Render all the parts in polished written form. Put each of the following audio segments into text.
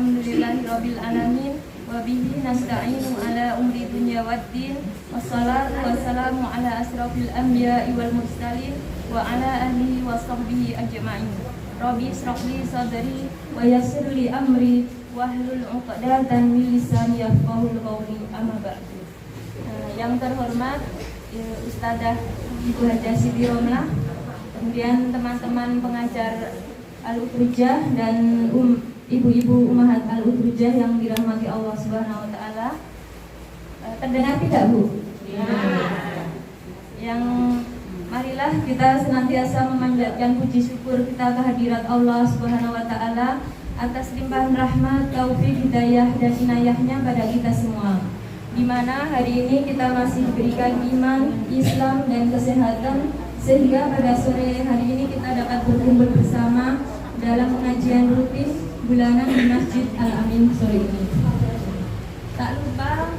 Alhamdulillahirabbil alamin wa bihi nasta'inu ala umri dunya waddin. Wassalatu wassalamu ala asrofil anbiya'i wal mursalin wa ala alihi wa sahbihi ajma'in. Rabbi ishrah li sadri wa yassir li amri wahlul 'uqdatam min lisani yafqahul qawli. Amma ba'du. Yang terhormat Ustadzah Ibu Hajah Siti Romlah, kemudian teman-teman pengajar Al-Utrujah dan ibu-ibu Ummahat Al-Utrujah yang dirahmati Allah Subhanahu wa taala. Terdengar tidak, Bu? Ya. Yang marilah kita senantiasa memanjatkan puji syukur kita kehadirat Allah Subhanahu wa taala atas limpahan rahmat, taufik, hidayah dan inayahnya pada kita semua. Di mana hari ini kita masih diberikan iman, Islam dan kesehatan sehingga pada sore hari ini kita dapat berkumpul bersama dalam pengajian rutin bulanan di Masjid Al-Amin sore ini. Tak lupa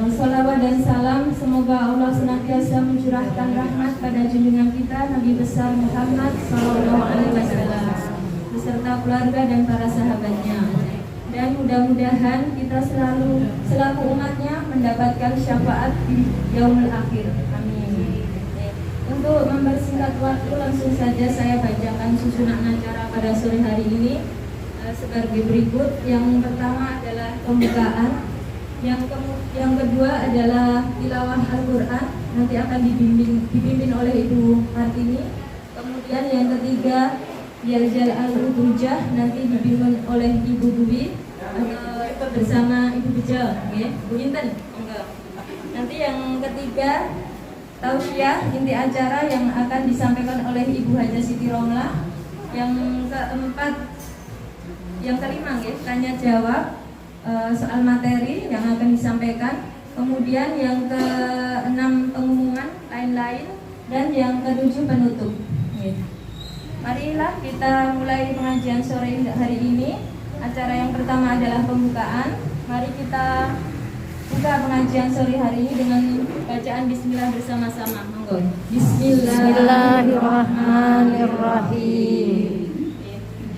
salawat dan salam semoga Allah senantiasa mencurahkan rahmat pada junjungan kita Nabi besar Muhammad SAW beserta keluarga dan para sahabatnya. Dan mudah-mudahan kita selaku umatnya mendapatkan syafaat di yaumul akhir. Amin. Untuk mempersingkat waktu, langsung saja saya bacakan susunan acara pada sore hari ini sebagai berikut. Yang pertama adalah pembukaan, yang kedua adalah tilawah Al-Quran, nanti akan dipimpin oleh Ibu Martini. Kemudian yang ketiga Yalzal Al-Utrujah, nanti dipimpin oleh Ibu Dwi bersama Ibu Bejo, ya, Bu Inten. Nanti yang ketiga tausiah inti acara yang akan disampaikan oleh Ibu Hajah Siti Romlah. Yang keempat, yang kelima, ya, tanya jawab soal materi yang akan disampaikan. Kemudian yang keenam pengumuman lain-lain dan yang ketujuh penutup. Ya. Marilah kita mulai pengajian sore hari ini. Acara yang pertama adalah pembukaan. Mari kita buka pengajian sore hari ini dengan bacaan bismillah bersama-sama. Monggo. Bismillahirrahmanirrahim.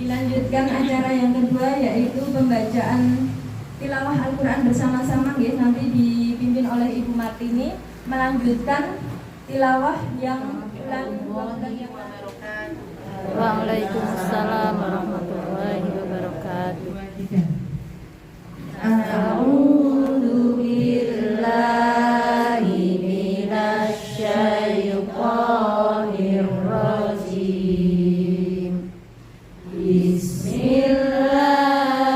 Dilanjutkan acara yang kedua yaitu pembacaan tilawah Al-Quran bersama-sama, ya, nanti dipimpin oleh Ibu Martini. Melanjutkan tilawah yang Waalaikumsalam warahmatullahi wabarakatuh. A'udzu billahi minasy syaithanir rajim. Bismillahirrahmanirrahim.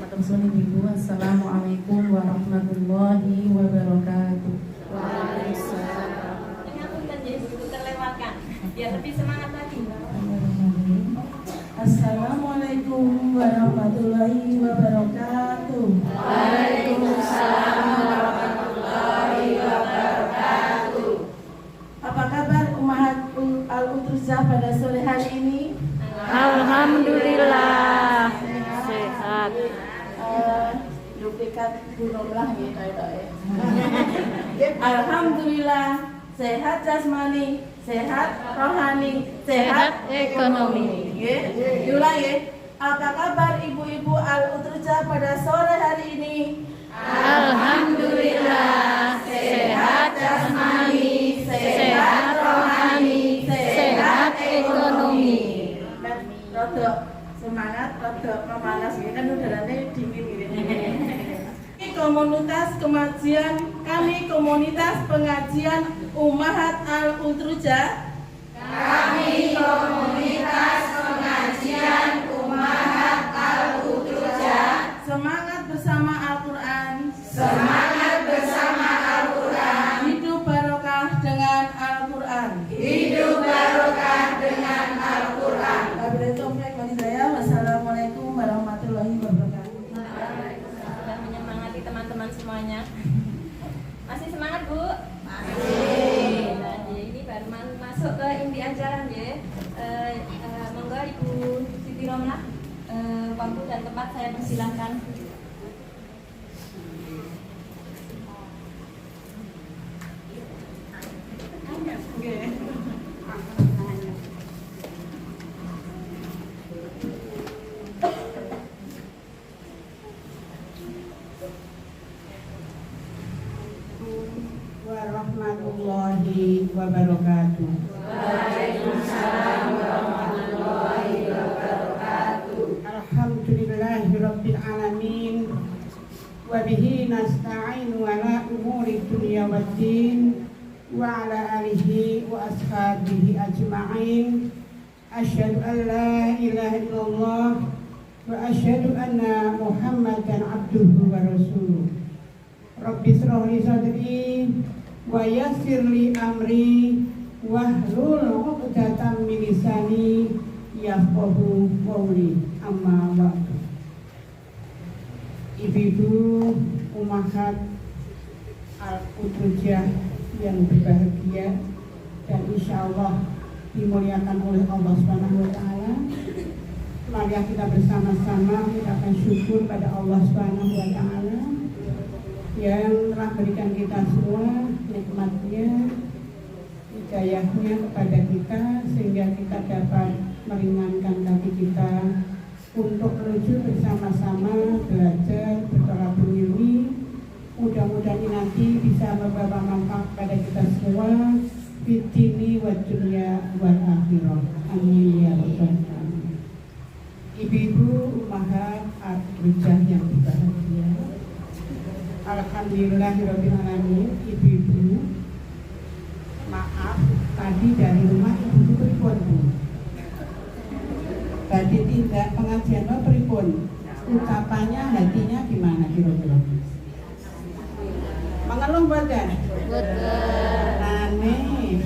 Ibu. Assalamualaikum warahmatullahi wabarakatuh. Waalaikumsalam. Ngapunten ya Ibu terlewatkan. Ya tapi semangat lagi. Assalamualaikum warahmatullahi wabarakatuh. Waalaikumsalam warahmatullahi wabarakatuh. Apa kabar Ummahatul Al-Utruzah pada sore hari ini? Alhamdulillah sehat. Duplikat burung lah ya Alhamdulillah sehat jasmani, sehat rohani, sehat ekonomi. Yulah ya. Apa kabar ibu-ibu Al-Utruzah pada sore hari ini? Alhamdulillah sehat jasmani, sehat rohani, sehat ekonomi. Rodok semangat, rodok memanas ini kan udaranya dingin gitu. Kami komunitas pengajian Ummahat Al-Utruzah. Kami komunitas pengajian Ummahat Al-Utruzah. Semangat bersama Al-Quran. Semangat bersama Al-Quran. Hidup barokah dengan Al-Quran. Hidup barokah dengan Al-Quran. Wassalamualaikum warahmatullahi wabarakatuh. Sudah menyemangati teman-teman semuanya. Masih semangat Bu? Nah, ini baru masuk ke inti ajaran ya. Monggo Ibu Siti Romlah, waktu dan tempat saya persilahkan. Warahmatullahi wabarakatuh. Waalaikumsalam warahmatullahi wabarakatuh. Alhamdulillahirabbil alamin. Wa bihi nasta'inu ala umuri dunya waddin wa ala alihi wa ashabihi ajma'in. Asyhadu an la ilaha illallah wa asyhadu anna Muhammadan abduhu wa rasuluh. Rabbi shrah li sadri wa yassir li amri wahlul 'uqdatam min lisani yafqahu qawli. Amma ba'du. Ibu-ibu Ummahat Al-Utruzah yang berbahagia dan insyaallah dimuliakan oleh Allah Subhanahu wa taala. Mari kita bersama-sama mengucapkan syukur pada Allah Subhanahu wa taala yang telah berikan kita semua nikmatnya, hidayahnya kepada kita sehingga kita dapat meringankan kaki kita untuk menuju bersama-sama belajar bertolak ilmi. Mudah-mudahan nanti bisa membawa manfaat kepada kita semua fid dini wa dunya wal akhirah. Amin ya rabbal alamin. Ibu-ibu Ummahat Al-Utruzah yang berbahagia. Alhamdulillahirabbil alamin. Ibu-ibu, maaf tadi dari rumah ibu pripun Bu? Tadi tidak pengajian pripun? Ucapannya, hatinya gimana kira-kira? Mengeluh badan? Aneh.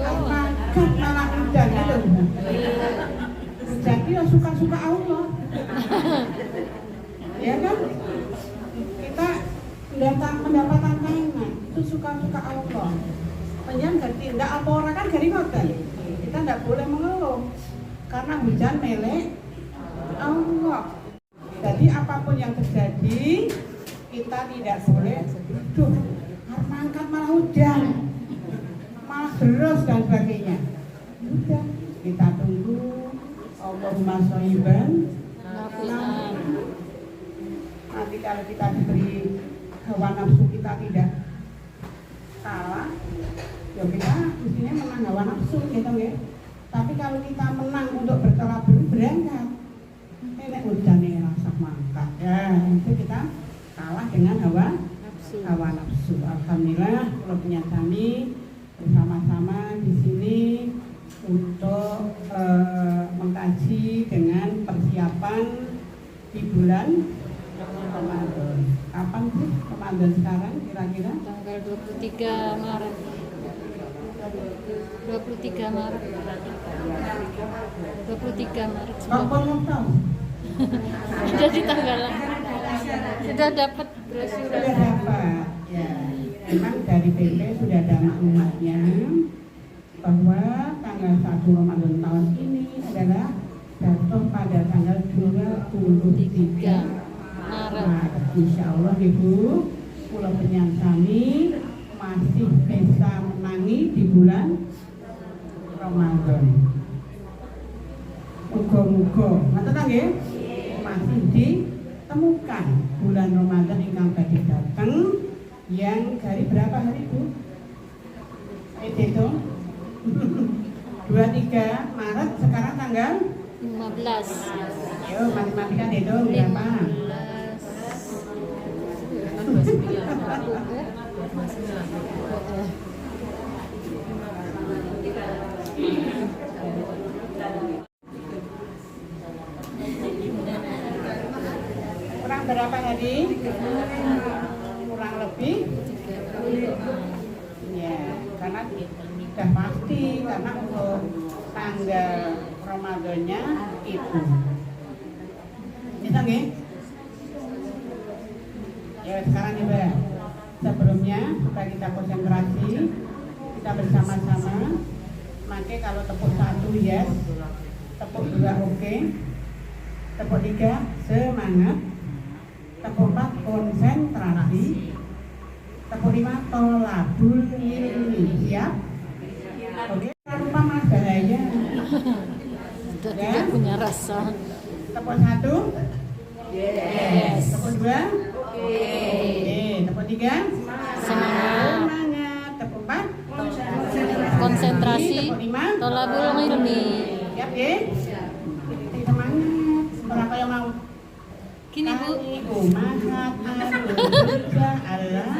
Apakah malah hujan itu? Hujan itu suka-suka Allah. Ya kan? Kita mendapat tantangan itu suka-suka Allah. Penyan ganti, enggak apa orang kan gari ngoten. Kita enggak boleh mengeluh karena hujan melek Allah. Jadi apapun yang terjadi kita tidak boleh duh harus mangkat malah hujan, malah deras dan sebagainya. Udah kita tunggu Allahumma shoyiban. Nanti kalau kita diberi hawa nafsu kita tidak kalah, ya kita mestinya menang hawa nafsu gitu ya. Tapi kalau kita menang untuk bertolak belum berangkat, ini hujan nih rasa mangkat ya, itu kita kalah dengan hawa nafsu. Alhamdulillah kalau punya kami bersama-sama di sini untuk mengkaji dengan persiapan di bulan Ramadan. Kapan sih Ramadan sekarang kira-kira? Tanggal 23 Maret. 23 Maret. 23 Maret. Kapan tahu? Sudah di tanggalan. Sudah dapat brosur. Sudah dapat. Ya, memang dari PP sudah ada maklumatnya bahwa tanggal 1 Ramadan tahun ini adalah jatuh pada tanggal 23 Maret. Insya Allah Ibu, Pulau Penyansani masih bisa menangi di bulan Ramadan. Muga-muga, ngaten nggih? Masih ditemukan bulan Ramadan ingkang badhe dateng yang hari berapa hari Bu? Itu 23 Maret, sekarang tanggal 15. Ayo matematika itu berapa? 15. Kurang berapa hari? Kurang lebih? Ya, karena sudah pasti karena untuk tanggal Ramadannya itu. Bisa nggih? Ya sekarang Ibu, sebelumnya supaya kita konsentrasi, kita bersama-sama. Maka kalau tepuk 1 yes, tepuk 2 oke, tepuk 3 semangat, tepuk 4 konsentrasi, tepuk 5 tolabul ilmi. Siap? Oke, tanpa mas bahaya. Sudah tidak punya rasa. Tepuk 1 Yes. tepuk 2 oke, tepuk 3 Semangat. tepuk 4 Konsentrasi. tepuk 5 Tolabul ilmi. siap ya? Semangat. Berapa yang mau? Gini Bu. Umahat Alhamdulillah Allah.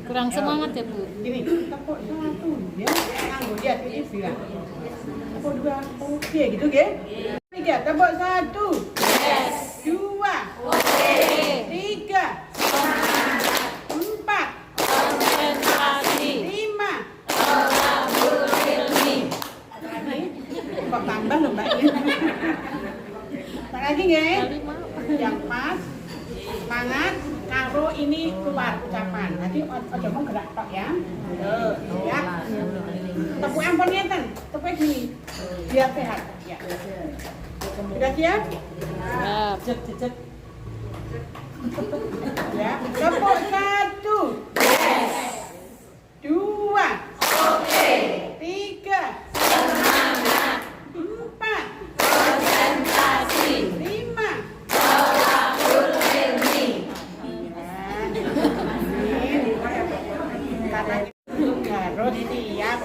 Kurang semangat ya Bu. Gini, tepuk 1 ya. Anggo dia ini bilang. Tepuk 2 oke gitu ya. 3 tepuk 1 Yes. 2 Oke. 3 4 Konsentrasi. 5 Tolabul ilmi. kok tambah loh Mbak ini. Tak lagi nggih? Yang pas semangat karo ini keluar ucapan. Nanti ojo mau gerak tok ya. Ya. Tepuk ampun ngeten, tepuk gini. Biar sehat. Ya. Sudah siap? Siap. Cet. Ya, tepuk 1 2 Oke. 3 4 Konsentrasi. 5 Tolabul ilmi. Karena itu harus siap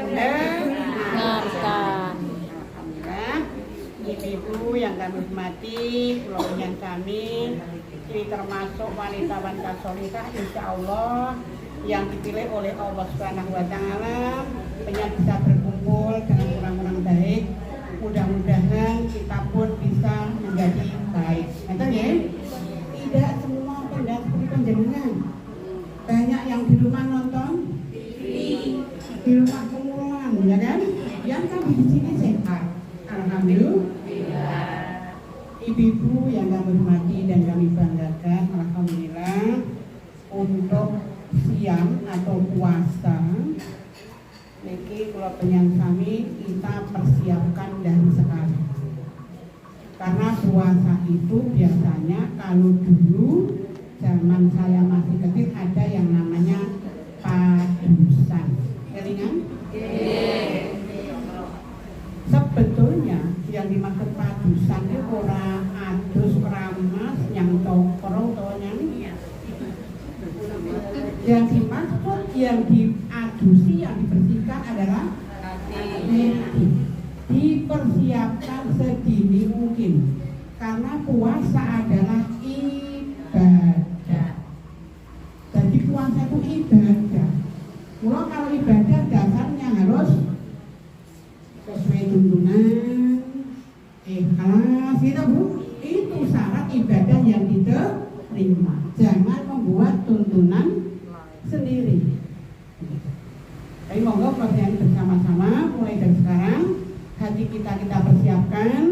Dengarkan. Alhamdulillah, ibu-ibu yang kami hormati, keluarga kami, ini termasuk wanita-wanita solihah, insya Allah yang dipilih oleh Allah Subhanahu Wa Taala, pengen bisa berkumpul dengan orang-orang baik. Mudah-mudahan kita pun bisa menjadi baik. Betul ya? Tidak semua pendat seperti penjenengan. Banyak yang di rumah nonton, di rumah kemulan, ya kan? Yang kami di sini sehat. Alhamdulillah. Ibu-ibu yang kami hormati dan kami banggakan, alhamdulillah untuk siam atau puasa. Niki kalau penyansami kita persiapkan dari sekarang. Karena puasa itu biasanya kalau dulu zaman saya masih kecil ada yang namanya padusan. Kelingan? Sebetulnya yang dimaksud padusan itu ora adus keramas yang tokro atau nyanyi. Yang dimaksud yang diadusi, yang dibersihkan adalah hati. Dipersiapkan sedini mungkin karena puasa adalah ibadah. Jadi puasa itu ibadah. Kalau ibadah dasarnya harus sesuai tuntunan halal ikhlas, gitu Bu. Itu syarat ibadah yang diterima. Jangan membuat tuntunan sendiri. Tapi monggo pelajari bersama-sama mulai dari sekarang. Hati kita persiapkan,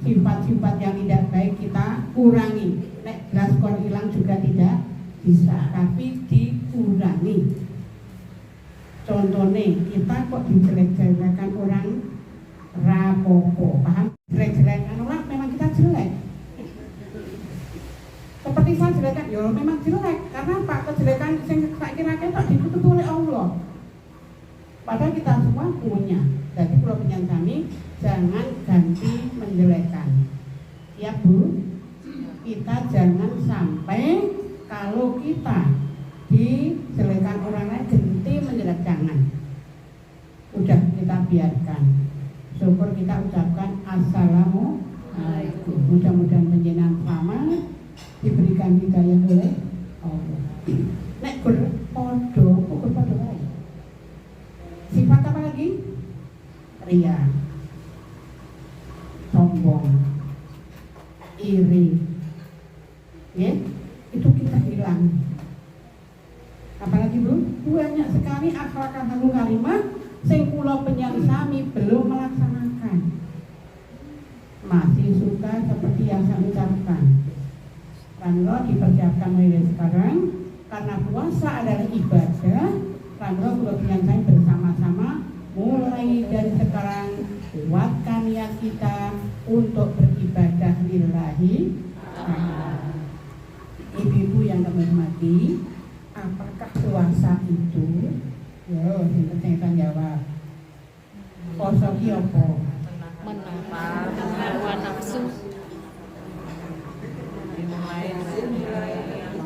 sifat-sifat yang tidak baik kita kurangi. Nek belas kon hilang juga tidak bisa, tapi dikurangi. Contohnya kita kok dijelek-jelekan orang rapopo, paham? Jelek-jelekan orang memang kita jelek. Seperti saya jelekan, ya memang jelek. Karena apa? Kejelekan yang saya kira-kira tak ditutup oleh Allah. Padahal kita semua punya. Jadi kalau punya kami, jangan ganti menjelekan. Ya Bu, kita jangan sampai kalau kita dijelekan orang lain ganti menjelek, jangan. Udah kita biarkan. Syukur kita ucapkan assalamualaikum. Mudah-mudahan penjenengan selamat, diberikan hidayah oleh Allah. Nek berpodo, ukur podo lain. Sifat apa lagi? Ria, sombong, iri, ya, itu kita hilang. Apalagi Bu, banyak sekali akhlak-akhlak karimah sing kula penyang sami belum melaksanakan. Masih suka seperti yang saya ucapkan. Ramlo dipersiapkan mulai sekarang karena puasa adalah ibadah. Ramlo kula penyang saya bersama-sama mulai dari sekarang kuatkan niat kita untuk beribadah lillahi. Ibu-ibu yang kami hormati, apakah puasa itu? Yo, sing jawab. Puasa ki apa? Menahan hawa nafsu.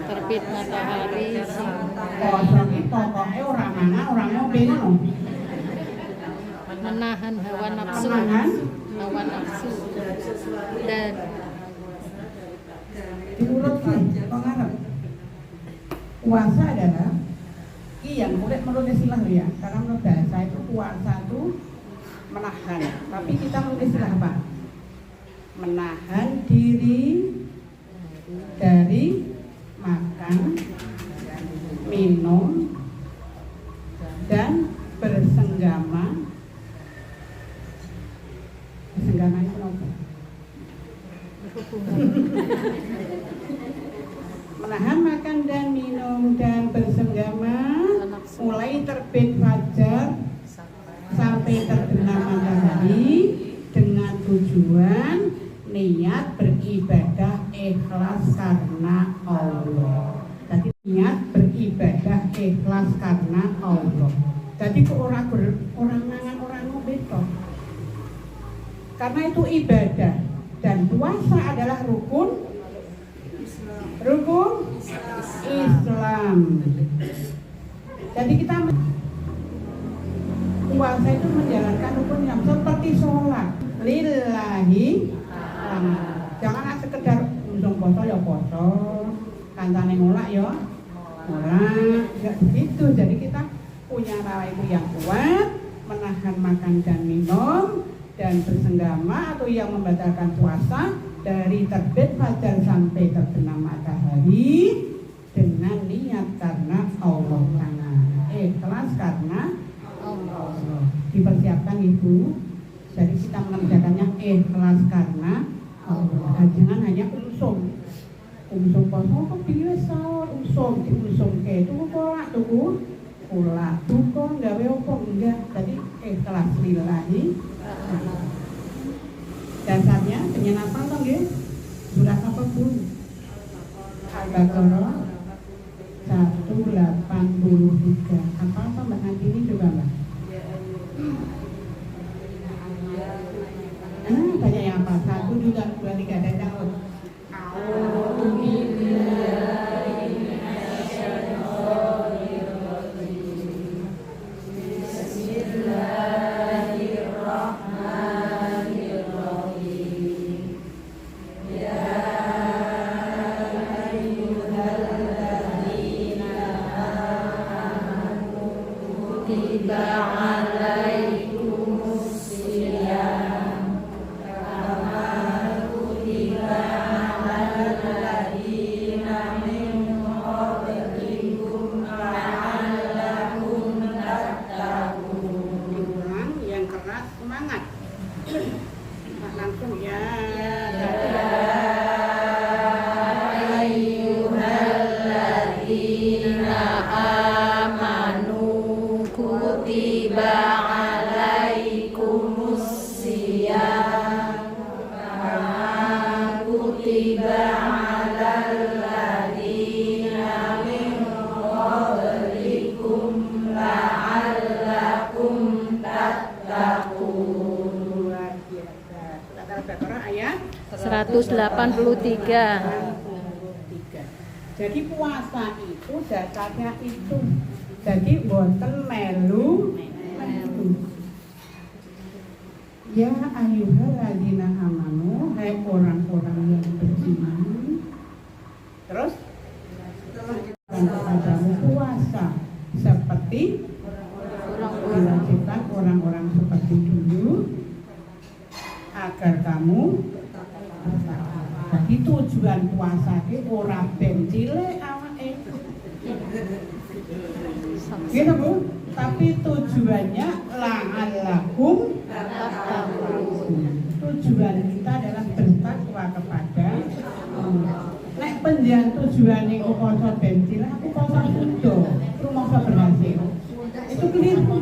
Terbit matahari. Puasa ki pokoke ora mangan, ora ngombe ngono. Menahan hawa nafsu. Menahan Hawa nafsu. Dan diurut ki pengarep. Puasa adalah yang menurut istilah ya, karena menurut bahasa itu puasa itu menahan, tapi kita menurut istilah apa? Menahan diri dari makan, minum, dan bersenggama. Bersenggama itu apa? Menahan makan dan minum dan bersenggama mulai terbit fajar sampai terbenam matahari dengan tujuan niat beribadah ikhlas karena Allah. Jadi niat beribadah ikhlas karena Allah. Jadi kok orang mangan orang ngombe toh. Karena itu ibadah dan puasa adalah rukun Islam. Jadi kita puasa itu menjalankan rukun yang seperti sholat lillahi. Jangan sekedar untung poso ya poso, kancane ngolak ya ngolak, enggak begitu. Jadi kita punya rawaiku yang kuat, menahan makan dan minum dan bersenggama atau yang membatalkan puasa dari terbit fajar sampai terbenam matahari dengan niat karena Allah Ta'ala, ikhlas karena Allah. Dipersiapkan Ibu, jadi kita mengerjakannya ikhlas karena Allah. Jangan hanya umsum poso kok pilih sahur umsum ke tuku kolak tuku pula tuku gawe opo enggak. Jadi ikhlas lillahi. Dasarnya penyenapan toh nggih. Surat apa pun. Al-Baqarah 183. Apa Mbak Nanti ini juga Mbak? Banyak yang apa? 1 juga 2 3 dan tahun. Bismillahirrahmanirrahim. Ya ayyuhal kutiba 'alal ladzina min qablikum la'allakum tattaqun. Luar biasa. Surat Al-Baqarah ayat 183. Jadi puasa itu dasarnya itu. Jadi boten melu. Ya ayyuhalladzina amanu, hai orang-orang yang beriman. Terus kepadamu puasa seperti diwajibkan orang-orang seperti dulu agar kamu. Jadi tujuan puasa ki ora ben cilik awake. Gitu Bu, tapi tujuannya la'allakum tattaqun. Tujuan kita adalah bertakwa kepada Allah. Nek penjian tujuane kok poso ben cilik, aku poso sudo, rumangsa berhasil. Itu keliru.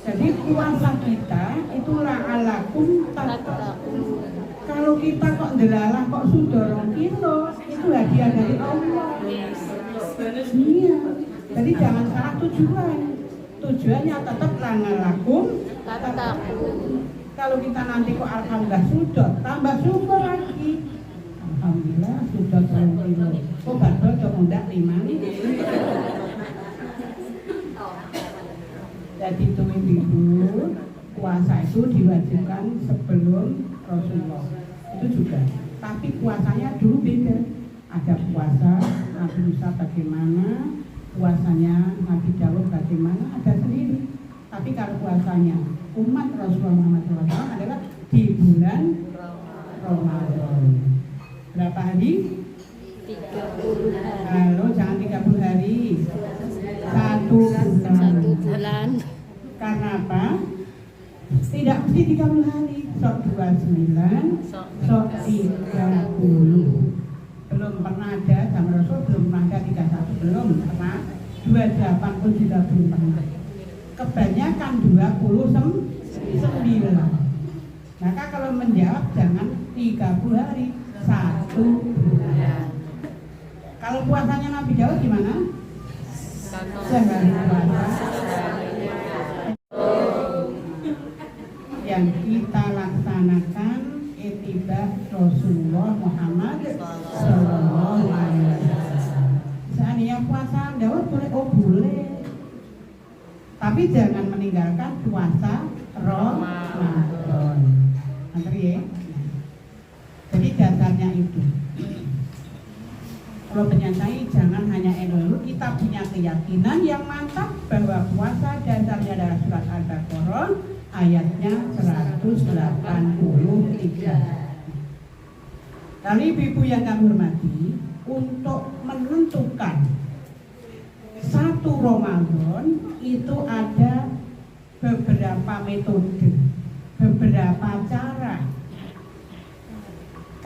Jadi puasa kita itu la'allakum tattaqun. Kalau kita kok ndelalah kok sudah 2 kilo, itu hadiah dari Allah. Iya. Jadi jangan salah tujuan. Tujuannya tetap la'allakum tattaqun. Kalau kita nanti kok alhamdulillah sudah, tambah syukur lagi. Alhamdulillah sudah 2 kilo. Kok bakso cuma ndak 5 nih. Jadi itu ibu, puasa itu diwajibkan sebelum Rasulullah. Itu juga. Tapi puasanya dulu beda. Ada puasa Nabi Musa bagaimana, puasanya Nabi Dawud bagaimana, ada sendiri. Tapi kalau puasanya umat Rasulullah Muhammad SAW adalah di bulan Ramadan. Berapa hari? 30 hari. Halo, jangan 30 hari. 1 bulan. Karena apa? Tidak mesti 30 hari. Sok 29, sok 30. Belum pernah ada zaman Rasul, belum pernah ada 31, belum pernah. 28 pun juga belum pernah. Kebanyakan 29. Maka kalau menjawab jangan 30 hari, 1 bulan. Kalau puasanya Nabi Dawud gimana? Sehari puasa. Yang kita laksanakan ittiba Rasulullah Muhammad sallallahu alaihi wasallam. Seandainya puasa Dawud boleh, oh boleh. Tapi jangan meninggalkan puasa Ramadan. Nanti ya. Jadi dasarnya itu. Kalau penyelesai jangan hanya ilmu, kita punya keyakinan yang mantap bahwa puasa dasarnya adalah surat Al-Baqarah ayatnya 183. Lalu ibu-ibu yang kami hormati, untuk menentukan 1 Ramadan itu ada beberapa metode, beberapa cara.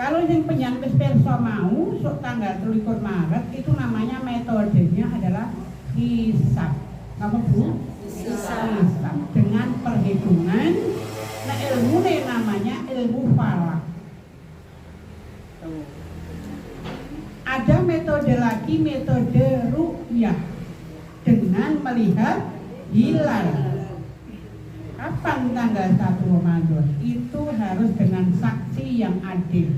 Kalau yang penyakit perso mau, sok tanggal 23 Maret itu namanya metodenya adalah hisab. Apa Bu? Hisab. Dengan perhitungan. Nah ilmu ini namanya ilmu falak. Ada metode lagi, metode ru'yah dengan melihat hilal. Kapan tanggal 1 Ramadan? Itu harus dengan saksi yang adil.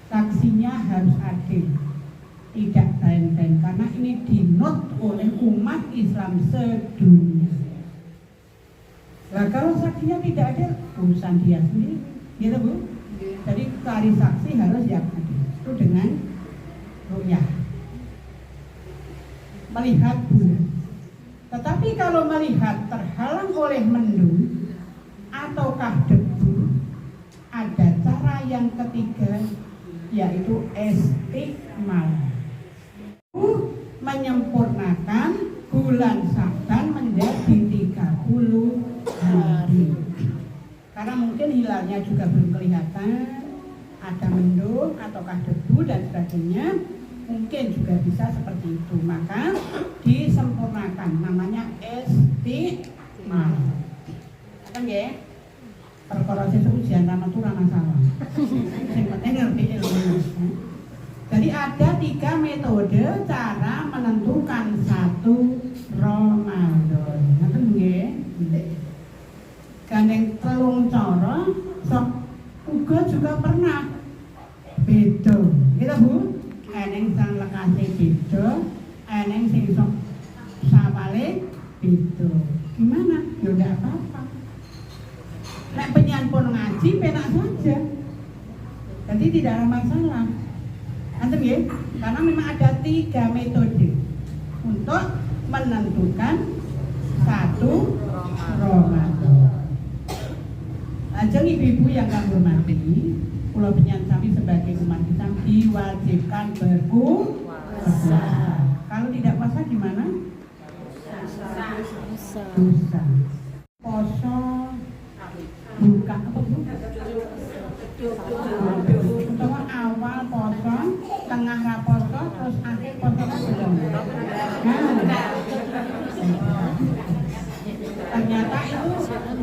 Saksinya harus adil, tidak lain-lain, karena ini dinot oleh umat Islam sedunia. Nah kalau saksinya tidak adil, urusan dia sendiri, gitu Bu. Jadi cari saksi harus yang adil. Itu dengan ru'yah, melihat bulan. Tetapi kalau melihat terhalang oleh mendung ataukah debu, ada cara yang ketiga, yaitu istiqmal, menyempurnakan bulan Sya'ban menjadi 30 hari. Karena mungkin hilalnya juga belum kelihatan, ada mendung ataukah debu dan sebagainya, mungkin juga bisa seperti itu. Maka disempurnakan, namanya istiqmal. Kan ya? Perkara sesuk ujian ramadhan ora masalah. juga pernah beda, gitu Bu. Eneng sang lekase beda, eneng sing sok sawale beda. Gimana? Ya enggak apa-apa. Nek penyan pun ngaji penak saja. Jadi tidak ada masalah. Antum ya? Karena memang ada 3 metode untuk menentukan satu Ramadan. Ajeng ibu-ibu yang kami hormati, kula penyan sami sebagai umat Islam diwajibkan berpuasa. Kalau tidak puasa gimana? Dosa. Poso buka apa Bu? Utawa awal poso, tengah raposo, terus akhir poso belum. Ternyata itu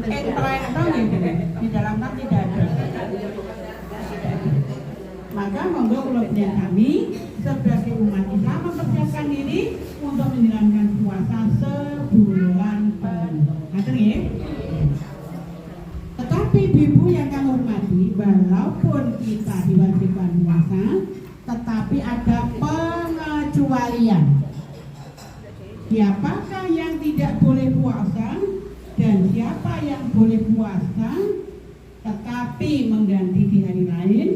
enteng gitu, di dalam kan tidak ada. Maka monggo kula pengen kami sebagai umat Islam mempersiapkan diri untuk menjalankan puasa sebulan penuh. Ngaten nggih? Tetapi ibu yang kami hormati, walaupun kita diwajibkan puasa, tetapi ada pengecualian. Siapakah yang tidak boleh puasa dan siapa yang boleh puasa tetapi mengganti di hari lain?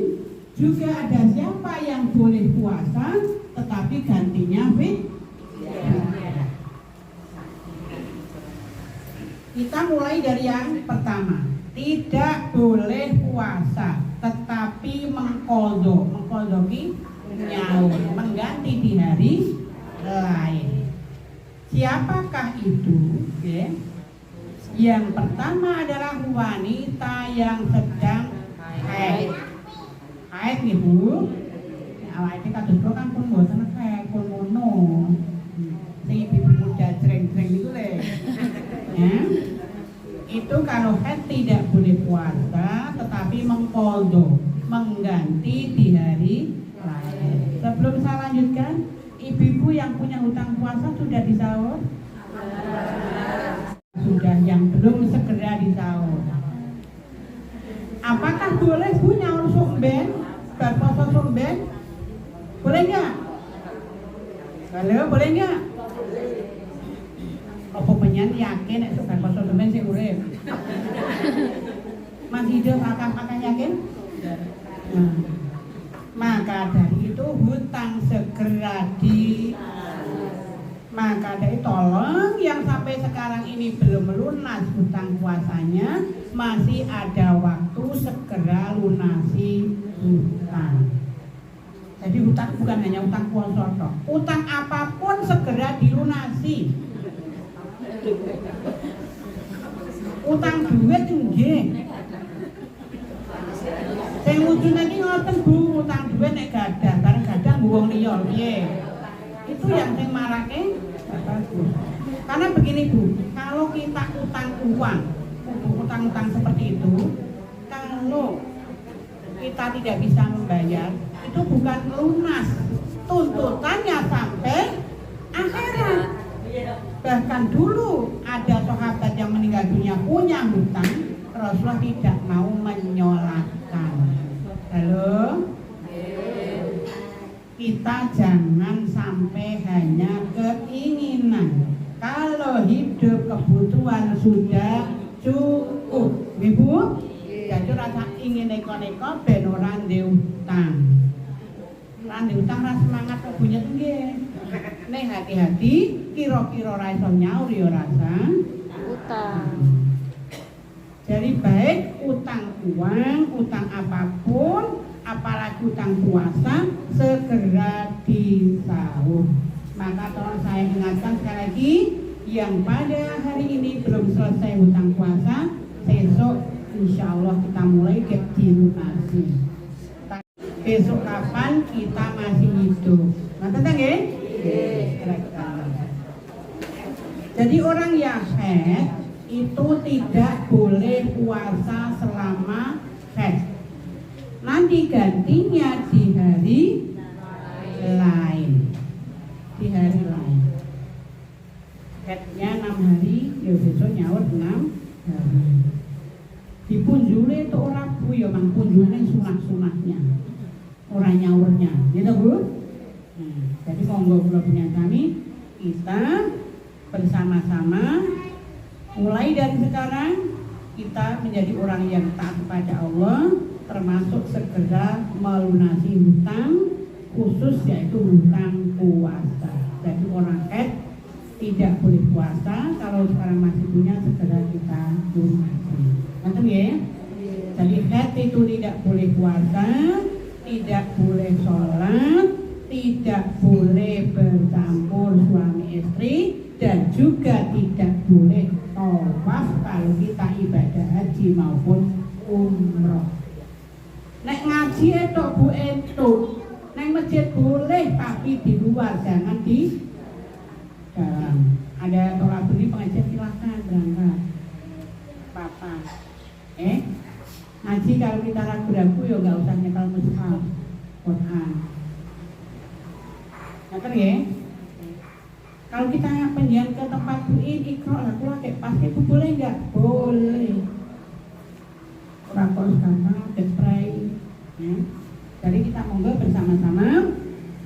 Juga ada siapa yang boleh puasa tetapi gantinya fidyah. Kita mulai dari yang pertama. Tidak boleh puasa tetapi mengqadha nyaur, mengganti di hari lain. Siapakah itu? Okay. Yang pertama adalah wanita yang sedang haid. Haid nih Bu. Awake kados kula kan pun mboten haid pun ngono. Sing ibu muda jreng-jreng itu le. Ya. Itu kalau haid tidak boleh puasa tetapi mengqadha, mengganti di hari lain. Sebelum saya lanjutkan, ibu-ibu yang punya hutang puasa sudah disaur? Sudah, yang belum segera disaur. Apakah boleh Bu nyaur sumben, berpuasa sumben? Boleh nggak? Halo, boleh nggak? Apa penyan yakin nek berpuasa sumben sing urip? Masih hidup akan yakin? Nah. Maka dari itu hutang segera maka dari tolong yang sampai sekarang ini belum lunas hutang puasanya, masih ada waktu segera lunasi hutang. Jadi hutang bukan hanya hutang puasa toh, hutang apapun segera dilunasi. Hutang duit nggih. Sing lucunya iki ngoten Bu, utang duit nek gadah, bareng gadah wong liya piye. Itu yang sing marake bagus. Karena begini Bu, kalau kita utang uang, utang-utang seperti itu, kalau kita tidak bisa membayar, itu bukan lunas. Tuntutannya sampai akhirat. Bahkan dulu ada sahabat yang meninggal dunia punya hutang, Rasulullah tidak mau menyolahkan. Halo? Kita jangan sampai hanya keinginan. Kalau hidup kebutuhan sudah cukup, Ibu. Jadi rasa ingin neko-neko ben ora ndek utang. Ora ndek utang ra semangat kok bunyi nggih. Nek hati-hati kira-kira ra iso nyaur ya rasa utang. Jadi baik utang uang, utang apapun, apalagi utang puasa segera disaur. Maka tolong saya ingatkan sekali lagi, yang pada hari ini belum selesai hutang puasa, besok insya Allah kita mulai dilunasi. Besok kapan kita masih hidup? Nah, tentang ya? Jadi orang yang haid itu tidak boleh puasa selama haid. Nanti gantinya di hari lain. Di hari lain. Haidnya 6 hari, ya besok nyaur 6 hari. Dipunjule itu orang Bu ya memang kunjungan sunah-sunahnya, orang nyaurnya, gitu Bu. Jadi monggo kula kami kita bersama-sama mulai dari sekarang kita menjadi orang yang taat kepada Allah, termasuk segera melunasi hutang khusus yaitu hutang puasa. Jadi orang haid tidak boleh puasa, kalau sekarang masih punya segera kita lunasi. Ngerti ya? Jadi haid itu tidak boleh puasa, tidak boleh sholat, tidak boleh bercampur suami istri, dan juga tidak boleh tawaf kalau kita ibadah haji maupun umroh. Nek ngaji itu Bu itu, nek masjid boleh tapi di luar, jangan di dalam. Ada tolak beli pengajian silahkan berangkat. Papa, ngaji kalau kita ragu-ragu ya nggak usah nyetel mushaf Quran. Ngerti ya? Kalau kita penjian ke tempat buin ikro lah, kalau kayak pasti itu boleh nggak? Boleh. Rakor gampang, spray. Ya. Jadi kita monggo bersama-sama.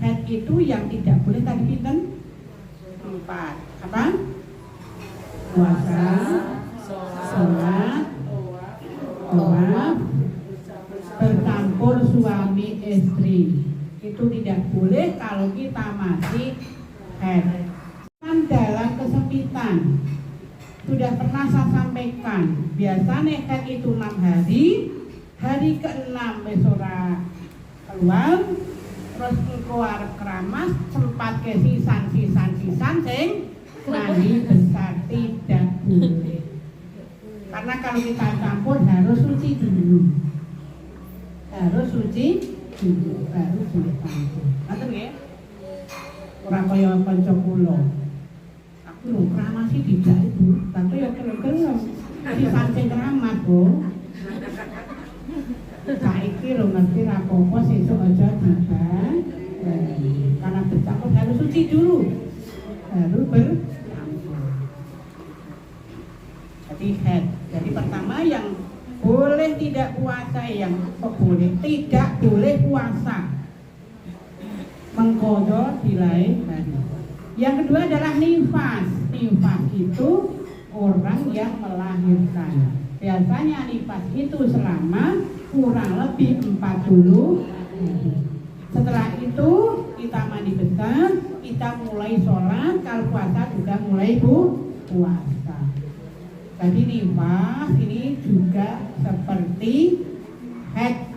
Haid itu yang tidak boleh tadi pinten? 4. Apa? Puasa, sholat, tawaf, bercampur suami istri. Itu tidak boleh kalau kita masih haid. Dalam kesempitan sudah pernah saya sampaikan, biasanya haid itu 6 hari, hari ke-6 besora keluar, terus keluar keramas, sempat ke sisan sing mandi besar tidak boleh. Karena kalau kita campur harus suci dulu, baru boleh campur. Ngerti ya? Orang kaya kanca kula. Aku lho keramas sih tidak Ibu, tapi ya kelem-kelem. Di samping keramas, Bu. Saiki lho ngerti ra apa-apa sesuk aja dibang. Karena bercampur harus suci dulu. Baru bercampur. Jadi haid. Jadi pertama yang boleh tidak puasa, yang boleh tidak boleh puasa. Mengkodok di lain hari. Yang kedua adalah nifas. Nifas itu orang yang melahirkan. Biasanya nifas itu selama kurang lebih 40 hari. Setelah itu kita mandi besar, kita mulai sholat, kalau puasa juga mulai puasa. Jadi nifas ini juga seperti haid,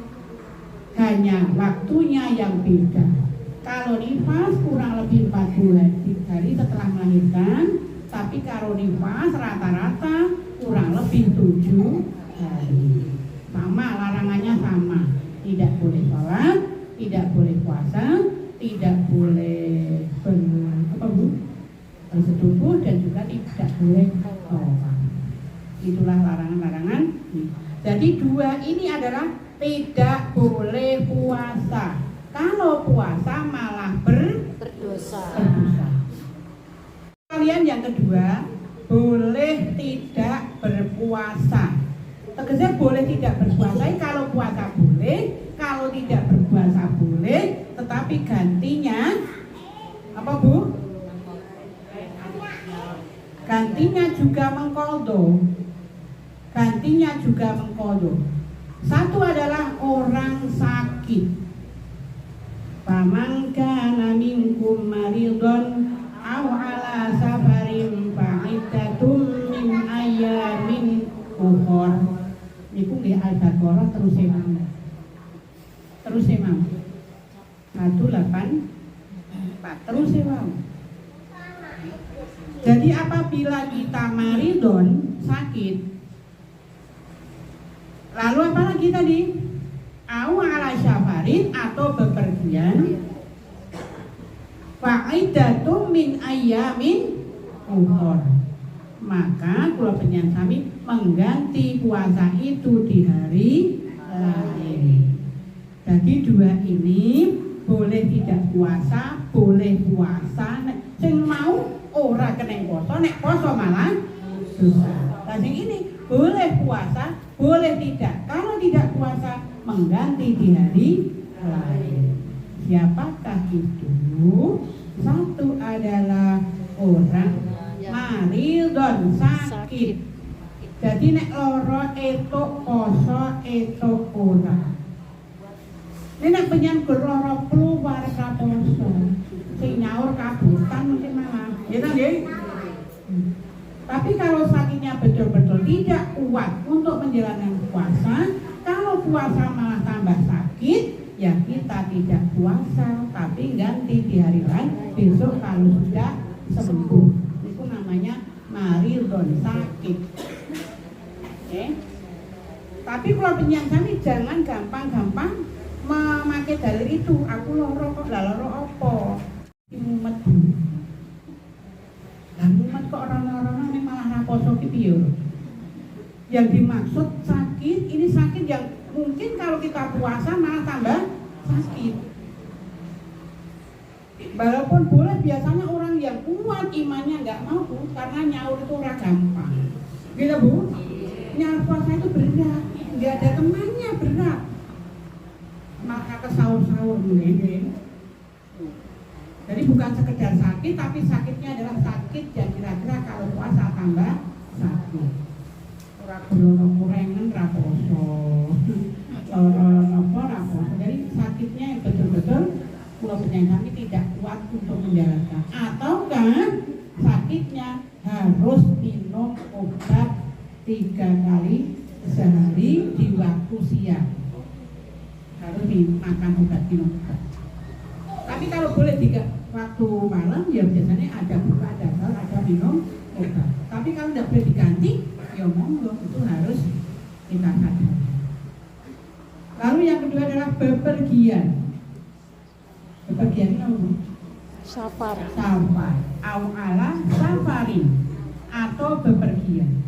hanya waktunya yang beda. Kalau nifas kurang lebih 40 hari setelah melahirkan, tapi kalau nifas rata-rata kurang lebih 7 hari. Sama, larangannya sama. Tidak boleh sholat, tidak boleh puasa, tidak boleh bersetubuh, dan juga tidak boleh tawaf. Itulah larangan-larangan. Jadi 2 ini adalah tidak boleh puasa. Kalau puasa malah berdosa. Kalian yang kedua boleh tidak berpuasa. Tegasnya boleh tidak berpuasa. Kalau puasa boleh, kalau tidak berpuasa boleh, tetapi gantinya apa Bu? Gantinya juga mengqadha. Satu adalah orang sakit. Faman kana minkum maridun aw ala safarin fa iddatum min ayyamin ukhra. Niku nggih Al-Baqarah terus emang. 184 terus emang. Jadi apabila kita maridun, sakit, lalu apa lagi tadi? Aw ala safarin atau bepergian, fa'iddatum min ayyamin ukhra. Maka kula penyan sami mengganti puasa itu di hari lain. Jadi 2 ini boleh tidak puasa, boleh puasa. Sing mau ora kena poso, nek poso malah dosa. Nah sing ini boleh puasa, boleh tidak. Kalau tidak puasa mengganti di hari lain. Siapakah itu? Satu adalah orang maridon, sakit. Jadi nek loro etuk poso etuk ora. Ini nek penyanggur loro keluar kaposo. Sing nyaur kabutan mungkin malah. Ya kan nggih? Tapi kalau sakitnya betul-betul tidak kuat untuk menjalankan puasa, kalau puasa malah tambah sakit, ya kita tidak puasa, tapi ganti di hari lain. Besok kalau sudah sembuh, itu namanya maridon, sakit. Okay. Tapi kalau penyanyi jangan gampang-gampang memakai dalil itu. Aku loro kok, lah loro apa? Mumet. Lah mumet kok orang-orang ini malah raposo ki piye? Yang dimaksud sakit, ini sakit yang mungkin kalau kita puasa malah tambah sakit. Walaupun boleh, biasanya orang yang kuat imannya nggak mau karena nyaur itu ora gampang. Gitu Bu? Nyaur puasa itu berat, nggak ada temannya, berat. Maka ke sahur-sahur nih. Jadi bukan sekedar sakit, tapi sakitnya adalah sakit yang kira-kira kalau puasa tambah sakit. Ora krono kurengen raposo. Raposo. Jadi sakitnya yang betul-betul pulau penyakit tidak kuat untuk menjalankan. Atau kan sakitnya harus minum obat 3 kali sehari di waktu siang. Harus makan obat, minum obat. Tapi kalau boleh di waktu malam, ya biasanya ada buka, ada sahur, ada minum obat. Tapi kalau tidak boleh diganti, ya monggo, itu harus kita sadari. Lalu yang kedua adalah bepergian. Bepergian itu apa? Safar. Safar, ala safarin, atau bepergian.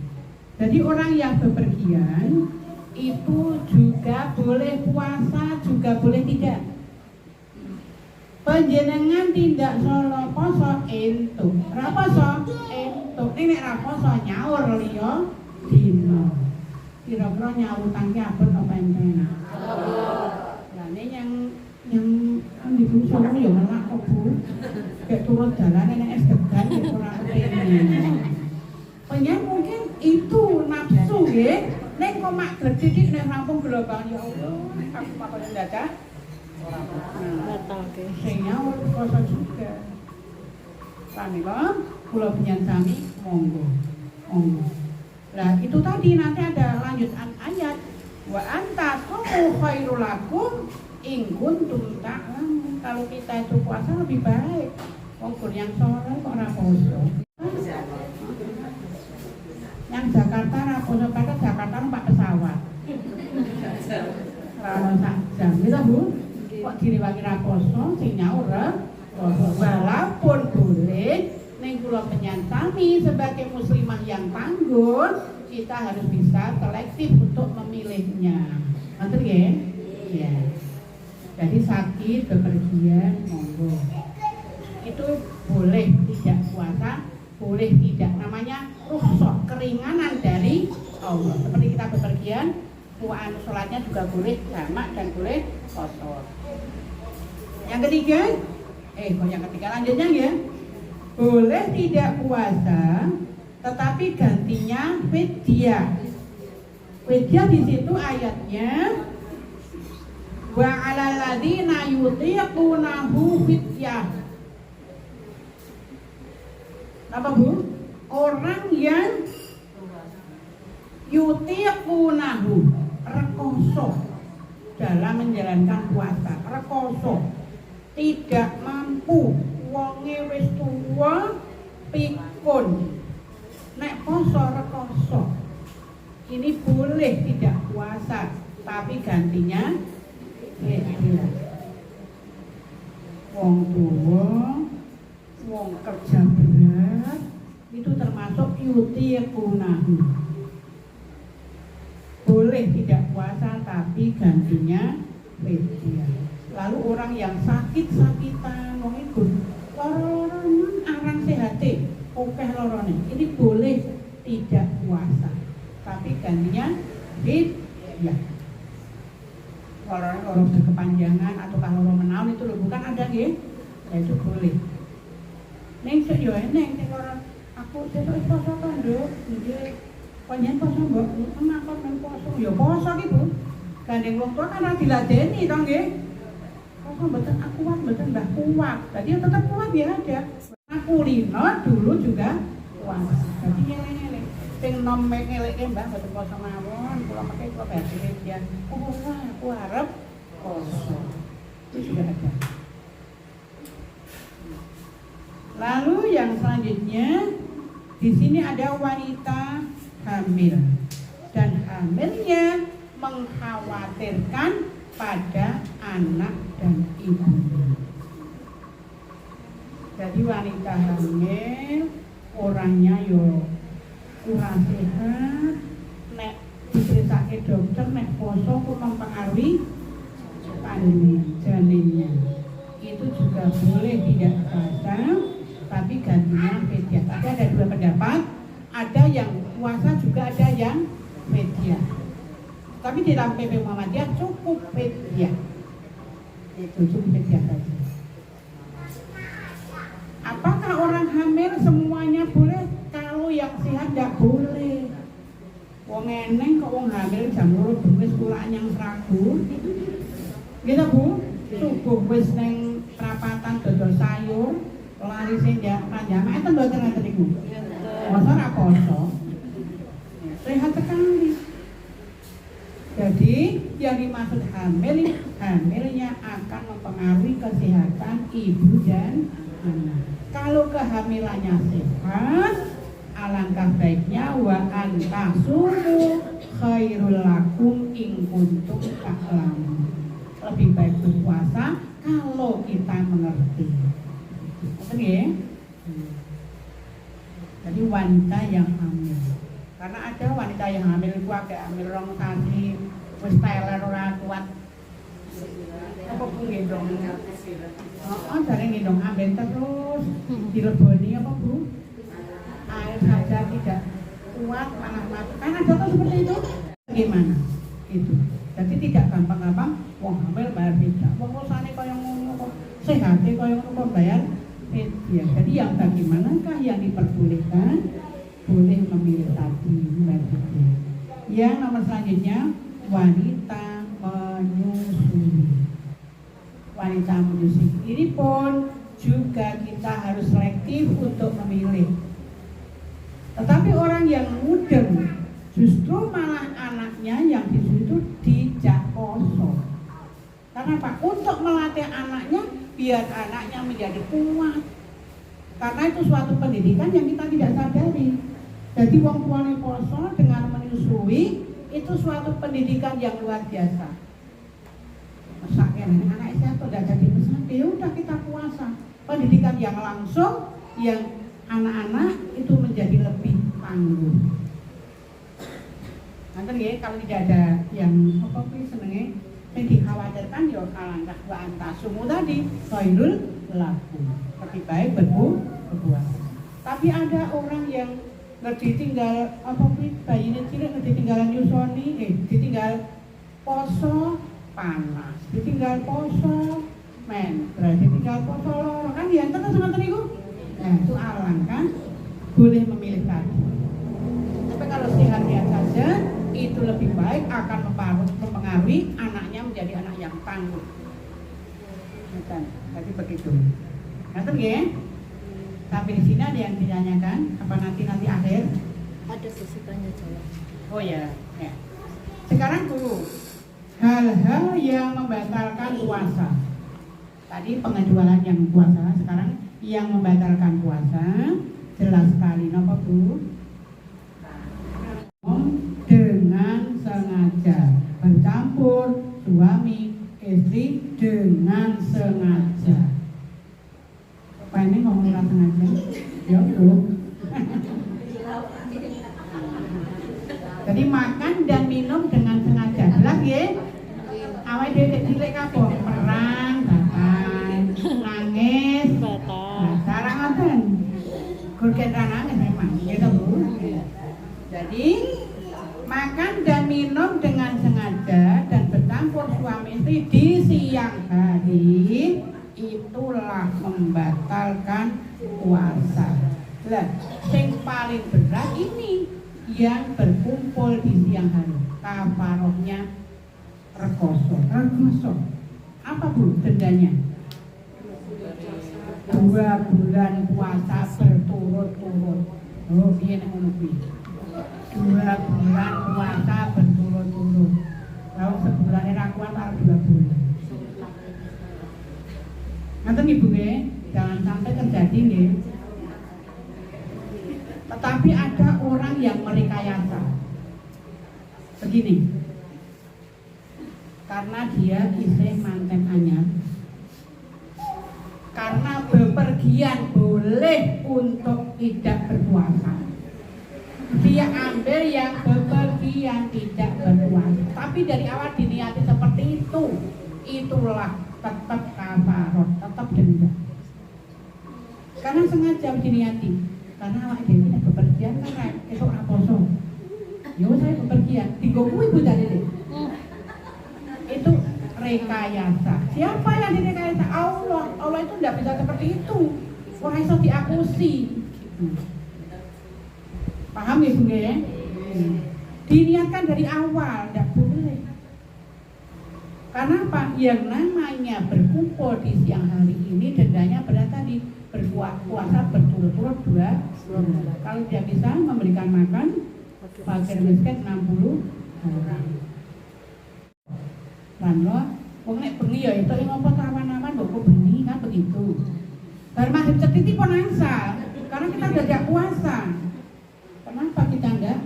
Jadi orang yang bepergian itu juga boleh puasa, juga boleh tidak. Panjenengan tidak solo poso entuk, raposo entuk. Ini raposo nyaur liyo dino. Kira-kira nyaur tangki abot apa entena? Nah ini yang di Solo ya malah kok Bu. Kayak turun jalan ini es degan kayak kurang pengen. Pengen mungkin itu nafsu ya. Neng kok mak gede neng rampung gelombang ya Allah. Aku makan dadah. Batal ke. Sing nyaur poso juga. Pramila kula penyantami monggo. Monggo. Lah itu tadi nanti ada lanjutan ayat wa anta sumu khairul lakum in kuntum ta'lamun. Kalau kita itu puasa lebih baik. Wong yang sore kok ora poso. Yang Jakarta ora poso, padahal Jakarta numpak pesawat. Ora sak jam. Gitu Bu. Kok diriwangi raposo sing nyaur walaupun boleh ning kula penyantami sebagai muslimah yang tangguh kita harus bisa selektif untuk memilihnya. Ngerti nggih? Ya. Jadi sakit bepergian monggo. Itu boleh tidak puasa, boleh tidak, namanya rukhsah, keringanan dari Allah. Seperti kita bepergian, sholatnya juga boleh jamak dan boleh qasar. Yang ketiga, yang ketiga lanjutnya ya. Boleh tidak puasa, tetapi gantinya fidyah. Fidyah di situ ayatnya wa 'alal ladzina yutiqunahu fidyah. Apa Bu? Orang yang yutiqunahu, rekoso dalam menjalankan puasa, rekoso, tidak mampu, wonge wis tuwa pikun, nek poso rekoso, ini boleh tidak puasa, tapi gantinya wong tuwa, wong kerja berat, itu termasuk yutiqunahu. Boleh tidak puasa tapi gantinya fidyah. Lalu orang yang sakit-sakitan, wong iku loro-loro arang sehate, akeh lorone. Ini boleh tidak puasa, tapi gantinya fidyah. kalau berkepanjangan atau kalau menaun itu loh, bukan ada nggih. Ya itu boleh. Ning sik yo eneng sing ora aku sesuk poso to, Nduk. Nggih. Panjenengan poso, Mbok? Kenapa men poso? Ya poso ki, Bu. Gandeng wong tua kan ora diladeni to nggih. Poso mboten aku kuat, mboten Mbah kuat. Jadi ya tetap kuat ya ada. Aku Lino dulu juga kuat. Jadi ngene-ngene. Sing nom ngeleke Mbah mboten poso mawon, kula mengke kula badhe ya. Aku arep poso. Itu juga ada. Lalu yang selanjutnya di sini ada wanita hamil dan hamilnya mengkhawatirkan pada anak dan ibu. Jadi wanita hamil orangnya yo kurang sehat, nek diceritake dokter nek poso ku mempengaruhi janinnya. Itu juga boleh tidak puasa, tapi gantinya media. Tapi ada dua pendapat, ada yang puasa juga ada yang media. Tapi di dalam PP Muhammadiyah cukup media. Itu cukup media saja. Apakah orang hamil semuanya boleh? Kalau yang sehat tidak boleh. Wong eneng kok wong hamil jam 2 wis kurang yang seragu. Gitu Bu, subuh wis neng perapatan dodol sayur, lari senja panjang, itu mboten ngaten niku. Poso ra poso. Sehat sekali. Jadi yang dimaksud hamil, hamilnya akan mempengaruhi kesehatan ibu dan anak. Kalau kehamilannya sehat, alangkah baiknya wa antasumu khairul lakum in kuntum ta'lamun. Lebih baik berpuasa kalau kita mengerti. Betul ya? Jadi wanita yang hamil. Karena ada wanita yang hamil itu agak hamil rong sasi, wis teler ora kuat. Apa pun gendong. Oh, jare gendong amben terus dileboni apa Bu? Air saja tidak kuat malah mati. Kan ada tuh seperti itu. Bagaimana? Itu. Jadi tidak gampang-gampang wong hamil bayar pajak. Wong usane kaya ngono kok sehate kaya ngono kok bayar pajak. Jadi yang bagaimanakah yang diperbolehkan? Boleh memilih tadi berarti. Yang nomor selanjutnya wanita menyusui. Wanita menyusui ini pun juga kita harus selektif untuk memilih. Tetapi orang yang mudeng justru malah anaknya yang disusui itu dijak poso. Karena apa? Untuk melatih anaknya biar anaknya menjadi kuat. Karena itu suatu pendidikan yang kita tidak sadari. Jadi wong tuane poso dengan menyusui itu suatu pendidikan yang luar biasa. Masakan anak saya tuh udah jadi besar, ya udah kita puasa. Pendidikan yang langsung yang anak-anak itu menjadi lebih tangguh. Nanti ya kalau tidak ada yang apa sih senengnya, yang dikhawatirkan ya alangkah wa antasumu tadi khairul lakum. Lebih baik berpuasa. Tapi ada orang yang ditinggal apa sih bayinya cilik ditinggalan nyusoni, ditinggal poso panas, ditinggal poso berarti tinggal poso loro kan ya enten seperti itu. Nah itu alangkah boleh memilih tadi. Tapi kalau sehat-sehat saja itu lebih baik akan mempengaruhi anaknya menjadi anak yang tangguh. Jadi begitu. Ngerti ya? Sampai di sini ada yang ditanyakan apa nanti akhir? Ada sesi tanya jawab. Oh ya. Sekarang dulu hal-hal yang membatalkan puasa. Tadi pengecualian yang puasa, sekarang yang membatalkan puasa jelas sekali, napa Bu? Dengan sengaja bercampur suami istri dengan sengaja. Apa ini ngomong sengaja? Ya Bu. Jadi makan dan minum dengan sengaja. Jelas ya? Awal dia cilik kabeh perang, bahkan nangis, sarang ngoten. Kurken nangis memang, gitu Bu. Jadi makan dan minum dengan sengaja dan bercampur suami suami istri di siang hari itulah membatalkan puasa. Lah, yang paling berat ini yang berkumpul di siang hari. Kafarohnya rekoso. Apa Bu dendanya? 2 bulan puasa berturut-turut. Oh, piye nek ngono kuwi? 2 bulan puasa berturut-turut. Lalu sebulan ra kuat karo 2 bulan. Ngaten Ibu nggih, jangan sampai terjadi nggih. Tetapi ada orang yang merekayasa. Begini. Karena dia isih manten anyar. Karena bepergian boleh untuk tidak berpuasa. Dia ambil yang bepergian tidak berpuasa. Tapi dari awal diniati seperti itu. Itulah tetap kafarot, tetap denda. Karena sengaja diniati. Karena awak dhewe nek bepergian kan esuk ora poso. Yo saya bepergian, digo kuwi Bu dalile. Itu rekayasa. Siapa yang direkayasa? Allah. Allah itu tidak bisa seperti itu. Orang itu diakusi. Paham ya Bu ya? Diniatkan dari awal, tidak boleh. Karena apa? Yang namanya berkumpul di siang hari ini dendanya berat tadi berpuasa berturut-turut 2 bulan. Kalau dia bisa memberikan makan fakir miskin 60 orang. Lan lo, wong nek bengi ya itu ngopo awan-awan mbok bengi kan begitu. Bar maghrib cetiti pun angsal, karena kita udah tidak puasa. Kenapa kita enggak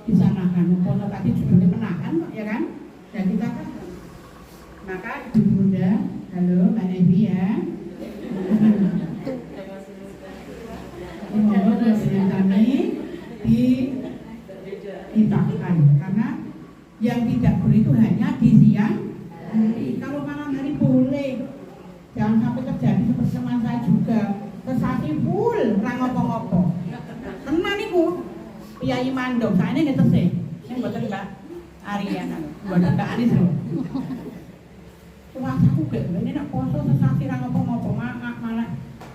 bisa nahan? Poso tadi judulnya menahan kok ya kan? Dan kita kan maka Ibu Bunda, halo Mbak Nevi ya. Mohon doanya kami ditahkan karena yang tidak boleh itu hanya di siang hari. Kalau malam hari boleh. Jangan sampai terjadi seperti teman saya juga. Kesasi full ra ngopo-ngopo. Tenan niku. Piyai mandong, saene ngetese. Sing mboten Mbak Ariana, mboten Mbak Anis lho. Puasaku gak ngene nek poso sesasi ra ngopo-ngopo, malah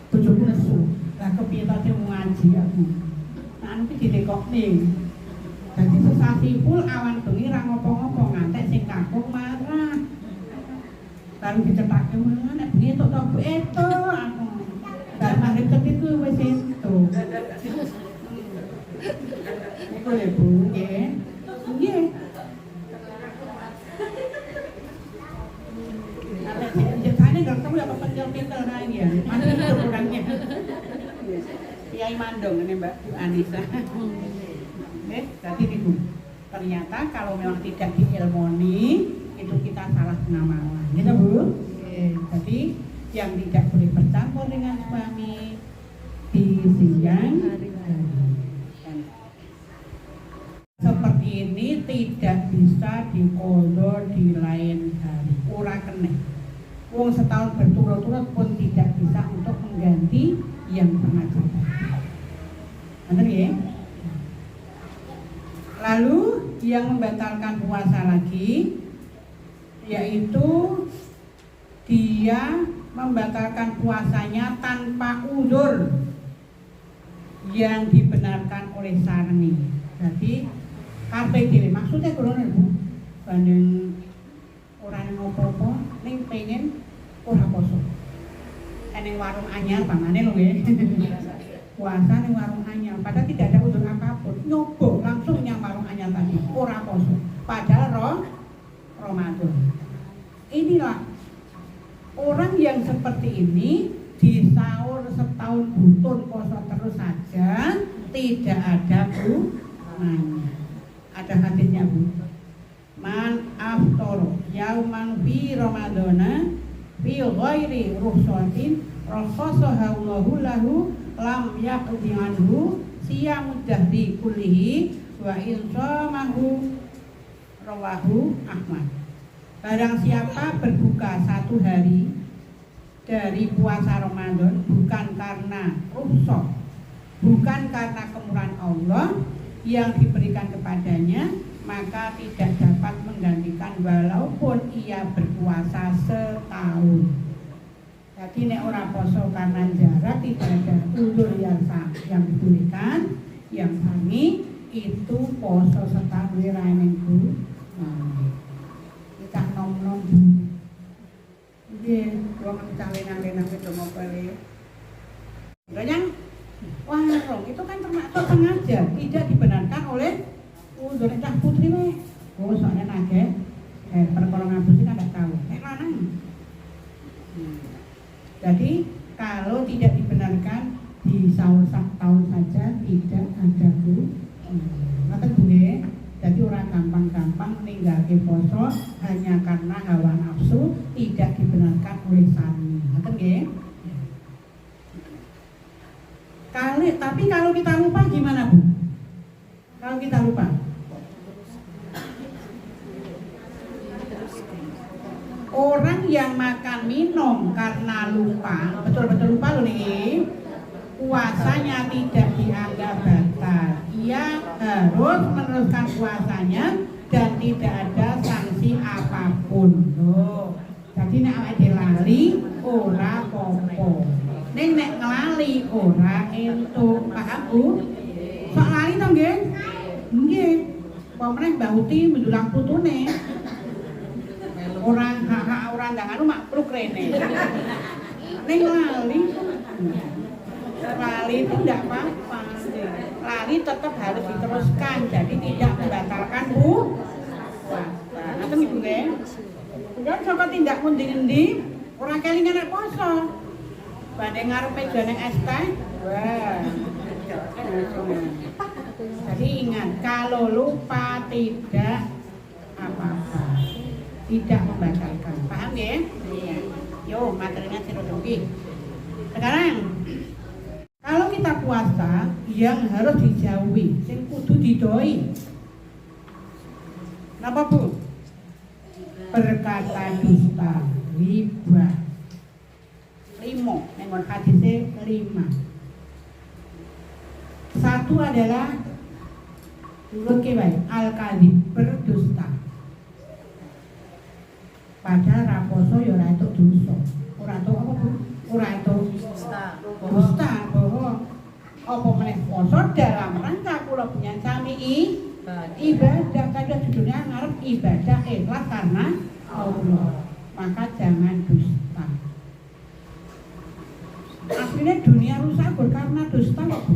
bojoku nesu. Lah kepiye ta ngaji aku. Nah anu iki didekokne. Dadi sesasi full awan bengi ra ngopo-ngopo ngantek sing kakung marah. Baru dicetake mana nek bengi tok Bu eto aku. Bar maghrib ketiku wis entuk. Niku lho Bu, nggih. Nggih. Jekane gak tahu apa pentil-pentil kae ya. Mana itu kurangnya. Kiai Mandong ini Mbak Anissa. Jadi itu ternyata kalau memang tidak diilmoni itu kita salah pengamalan, gitu Bu. Jadi yang tidak boleh bercampur dengan suami di siang hari. Seperti ini tidak bisa dikodok di lain hari. Ora kena. Wong setahun berturut-turut pun tidak bisa untuk mengganti yang sengaja. Benar ya? Lalu yang membatalkan puasa lagi yaitu dia membatalkan puasanya tanpa udzur yang dibenarkan oleh syar'i. Jadi kabeh dhewe maksudnya ngono Bu. Banding ora ngopo-opo ning pengen ora poso. Ning warung anyar pamane lho nggih. Puasa ning warung anyar padahal tidak ada udzur apapun. Nyoba langsung nyang warung anyar tadi ora poso. Padahal Ramadan. Inilah orang yang seperti ini di sahur setahun butun poso terus saja tidak ada gunanya. Ada hadisnya Bu. Man aftar yauman fi ramadana fi ghairi rukhsatin rakhasahu Allahu lahu lam yaqdi anhu siyamud dahri kullihi wa in shamahu rawahu Ahmad. Barang siapa berbuka satu hari dari puasa Ramadan bukan karena rukhsah, bukan karena kemurahan Allah yang diberikan kepadanya, maka tidak dapat menggantikan walaupun ia berpuasa setahun. Jadi nek ora poso karena jarak tidak ada uzur yang dibolehkan, yang sami itu poso setahun rainengku. Kita nom-nom. Nggih, wong calenang-lenang itu mau beli. Yang warung itu kan termasuk sengaja, tidak dibenarkan oleh uzur cah putri weh. Oh, soalnya nage perkara ngapusi kan enggak tahu. Nek lanang. Jadi kalau tidak dibenarkan di sahur tahun saja tidak ada bu. Ngoten nggih. Jadi orang gampang-gampang meninggalkan poso hanya karena hawa nafsu tidak dibenarkan oleh sami. Ngoten nggih. Tapi kalau kita lupa gimana Bu? Kalau kita lupa? Orang yang makan minum karena lupa, betul-betul lupa loh nih, puasanya tidak dianggap batal. Ia harus meneruskan puasanya dan tidak ada sanksi apapun. Loh, jadi nek awake lali ora apa-apa. Ning nek nglali ora entuk, paham Bu? Sok lali to nggih? Nggih. Pamrih Mbah Uti mendulang putune. Orang hak orang ndang anu makluk rene. Ning lali itu enggak apa-apa. Lali tetap harus diteruskan, jadi tidak membatalkan puasa. Ngoten Ibu nggih. Kan saka tindak pundi-endi ora kelingan nek poso. Banding ngarep meja ning es teh. Wah. Jadi ingat, kalau lupa tidak apa-apa. Tidak membatalkan. Paham ya? Iya. Yo, materinya sirodogi. Sekarang kalau kita puasa yang harus dijauhi, sing kudu didoi. Napa Bu? Berkata dusta, riba. 5, nengon hadisnya 5. Satu adalah dulu kewai al-kadhib, berdusta. Padahal raposo ya ora entuk dosa. Ora entuk apa Bu? Ora entuk dusta. Dusta bahwa apa meneh poso dalam rangka kula punya sami ibadah kadang judulnya ngarep ibadah ikhlas karena Allah. Maka jangan dusta. Akhirnya dunia rusak karena dusta kok Bu.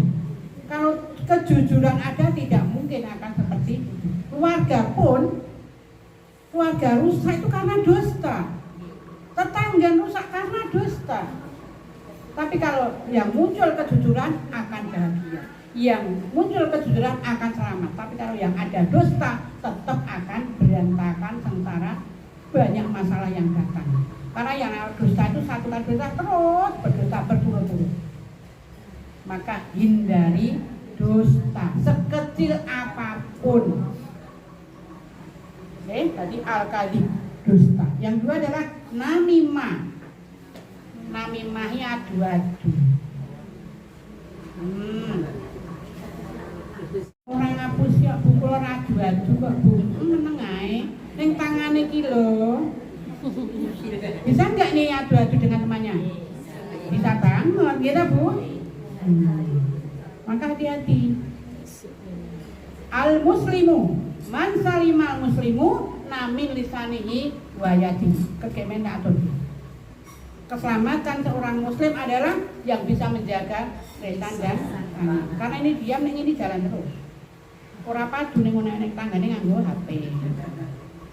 Kalau kejujuran ada tidak mungkin akan seperti itu. Keluarga rusak itu karena dusta. Tetangga rusak karena dusta. Tapi kalau yang muncul kejujuran akan bahagia. Yang muncul kejujuran akan selamat. Tapi kalau yang ada dusta tetap akan berantakan sementara banyak masalah yang datang. Karena yang dusta itu satu kali dosa terus berdosa berturut-turut. Maka hindari dusta sekecil apapun. Oke, tadi al-kadhib, dusta. Yang kedua adalah namimah. Namimahnya adu-adu. Orang ngapus ya buku adu-adu kok Bu. Meneng ae. Ning tangane iki lho. Bisa enggak nih adu-adu dengan temannya? Bisa banget, gitu Bu. Maka hati-hati. Al-muslimu man salimal muslimu namin lisanihi wa yadihi. Kekemen atur. Keselamatan seorang muslim adalah yang bisa menjaga lisan dan tangan. Karena ini diam ning ini jalan terus. Ora padu ning nek tanggane nganggo HP.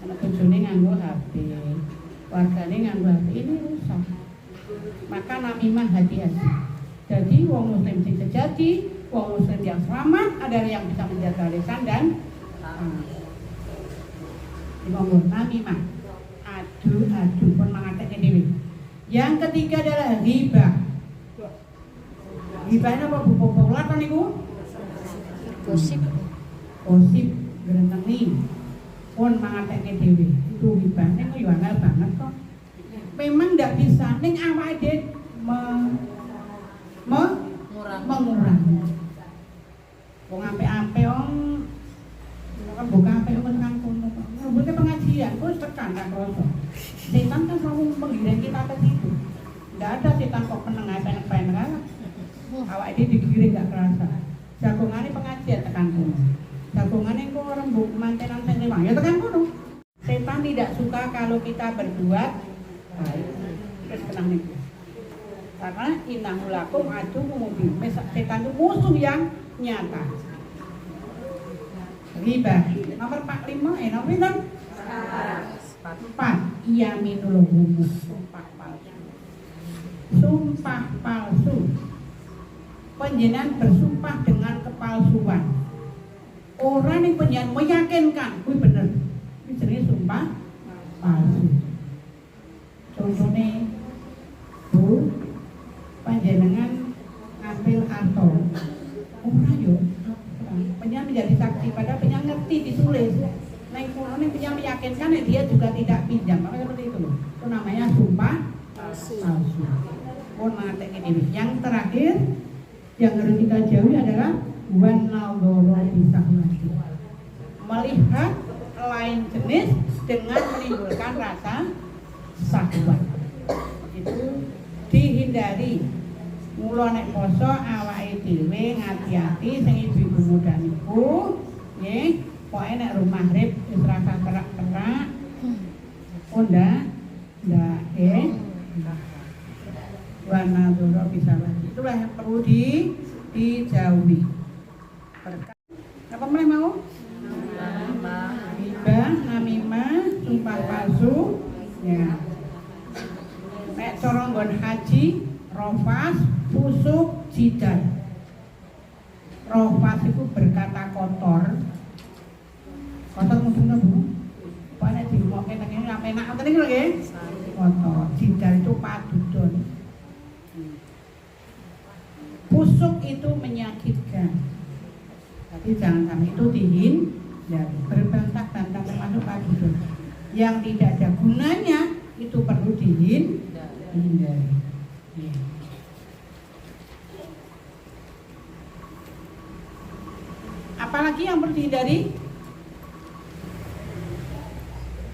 Ana bojone nganggo HP. Wargane nganggo HP, ini rusak. Maka namimah hati-hati. Jadi wong muslim sing sejati, wong muslim yang selamat adalah yang bisa menjaga lisan dan ngomong namimah, adu pun mengatakan dewi. Yang ketiga adalah ghibah. Ghibah ini apa Bu? Populer kan niku? Gosip genteng nih. Pun mengatakan dewi. Itu ghibah niku yo angel banget kok. Memang ndak bisa ning awake mengurangi. Wong ampe-ampe wong kan buka ampe awak ini digiring gak kerasa. Jagongane pengajian tekan kono. Jagongane kok rembug mantenan sing limang ya tekan kono. Setan tidak suka kalau kita berbuat baik. Terus tenang nih. Karena innahu lakum aduwwum mubin. Setan itu musuh yang nyata. Riba. Nomor 45 nomor pinten? 4. Yaminul ghumus. Sumpah palsu. Sumpah palsu. Panjenengan bersumpah dengan kepalsuan. Orang yang panjenengan meyakinkan, kuwi bener. Ini jenenge sumpah palsu. Contohnya, Bu, panjenengan ngambil harta. Ora yo. Panjenengan menjadi saksi pada panjenengan ngerti ditulis. Nah, kalau ini panjenengan meyakinkan dia juga tidak pinjam. Maka seperti itu. Itu namanya sumpah palsu. Yang terakhir yang harus kita jauhi adalah wanadhara bisahwati. Melihat lain jenis dengan menimbulkan rasa syahwat. Itu dihindari. Mula nek poso awake dhewe ngati-ati sing ibu-ibu muda niku nggih, pokoke nek rumah rib wis rasa kerak-kerak. Ndak wanadhara bisahwati. Itulah yang perlu dijauhi. Apa mulai mau? Riba, namimah, sumpah palsu, ya. Nek cara nggon haji, rofas, fusuk, jidal. Rofas itu berkata kotor. Kotor mungkin Bu. Pokoknya dimoke nang ngene ora penak ngoten iki lho nggih. Kotor. Jidal itu padudon. Fusuk itu menyakitkan. Jadi jangan sampai itu dihindari. Berbantah-bantah termasuk padudon. Yang tidak ada gunanya itu perlu dihindari. Ya. Apalagi yang perlu dihindari?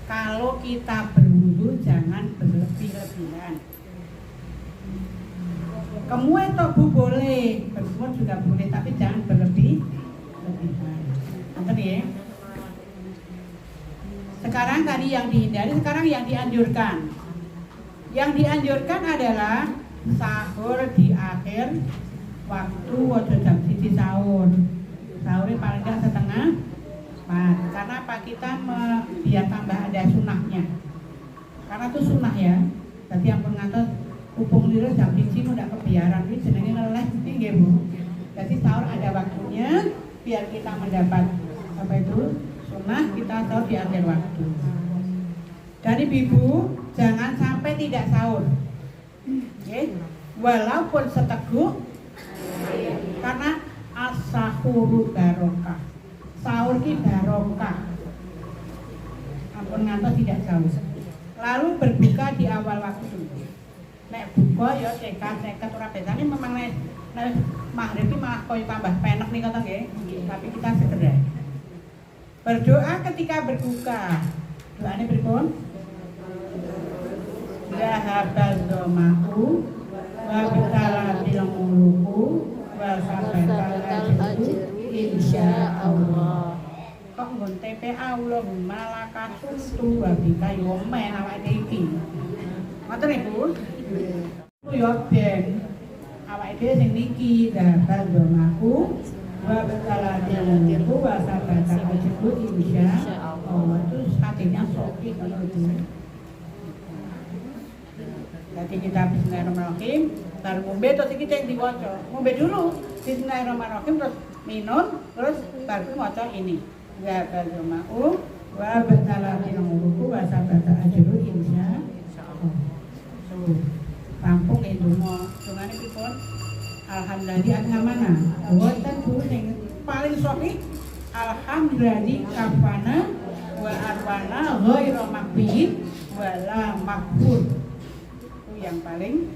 Kalau kita berwudu jangan berlebih-lebihan. Kemuai tobu boleh, berkumur juga boleh, tapi jangan berlebih-lebihan. Ngerti ya? Sekarang tadi yang dihindari, sekarang yang dianjurkan. Yang dianjurkan adalah sahur di akhir waktu wajo jam 1 sahur. Sahurnya paling enggak setengah 4. Karena apa? Kita biar tambah ada sunahnya. Karena itu sunah ya. Jadi yang pengantar upung liru jam 1 udah kebiaran ini jenenge ngeleh nggih Bu. Jadi sahur ada waktunya biar kita mendapat apa itu? Sunah, kita sahur di akhir waktu. Dan Ibu jangan sampai tidak sahur. Okay? Walaupun seteguk, karena as-sahuru barokah. Sahur ki barokah. Ampun ngantos tidak sahur. Lalu berbuka di awal waktu. Nek buka ya cekat ora besane memang nek maghrib ki malah koyo tambah penek nih kata nggih. Tapi kita segera berdoa ketika berbuka. Doanya pripun? Zahabal domaku wa bitalatil muluku wa sabatal ajru insyaallah. Kok nggon TPA Allahumma lakasuntu wa bika yomen awake iki. Ngoten Ibu? Ku yo ben awake dhewe sing niki zahabal domaku wa bitalatil muluku wa sabatal ajru insyaallah. Itu hatinya soki kalau itu. Jadi kita bismillahirrahmanirrahim, baru ngombe terus kita yang diwaca. Ngombe dulu bismillahirrahmanirrahim terus minum terus baru waca ini. Ya balma'u wa batalatil muluku wa sabata ajru insyaallah. Rampung itu mau dongane pripun? Alhamdulillah angamana. Wonten Bu sing paling sahih alhamdulillah kafana wa arwana ghairu makbiin wala makbul. Yang paling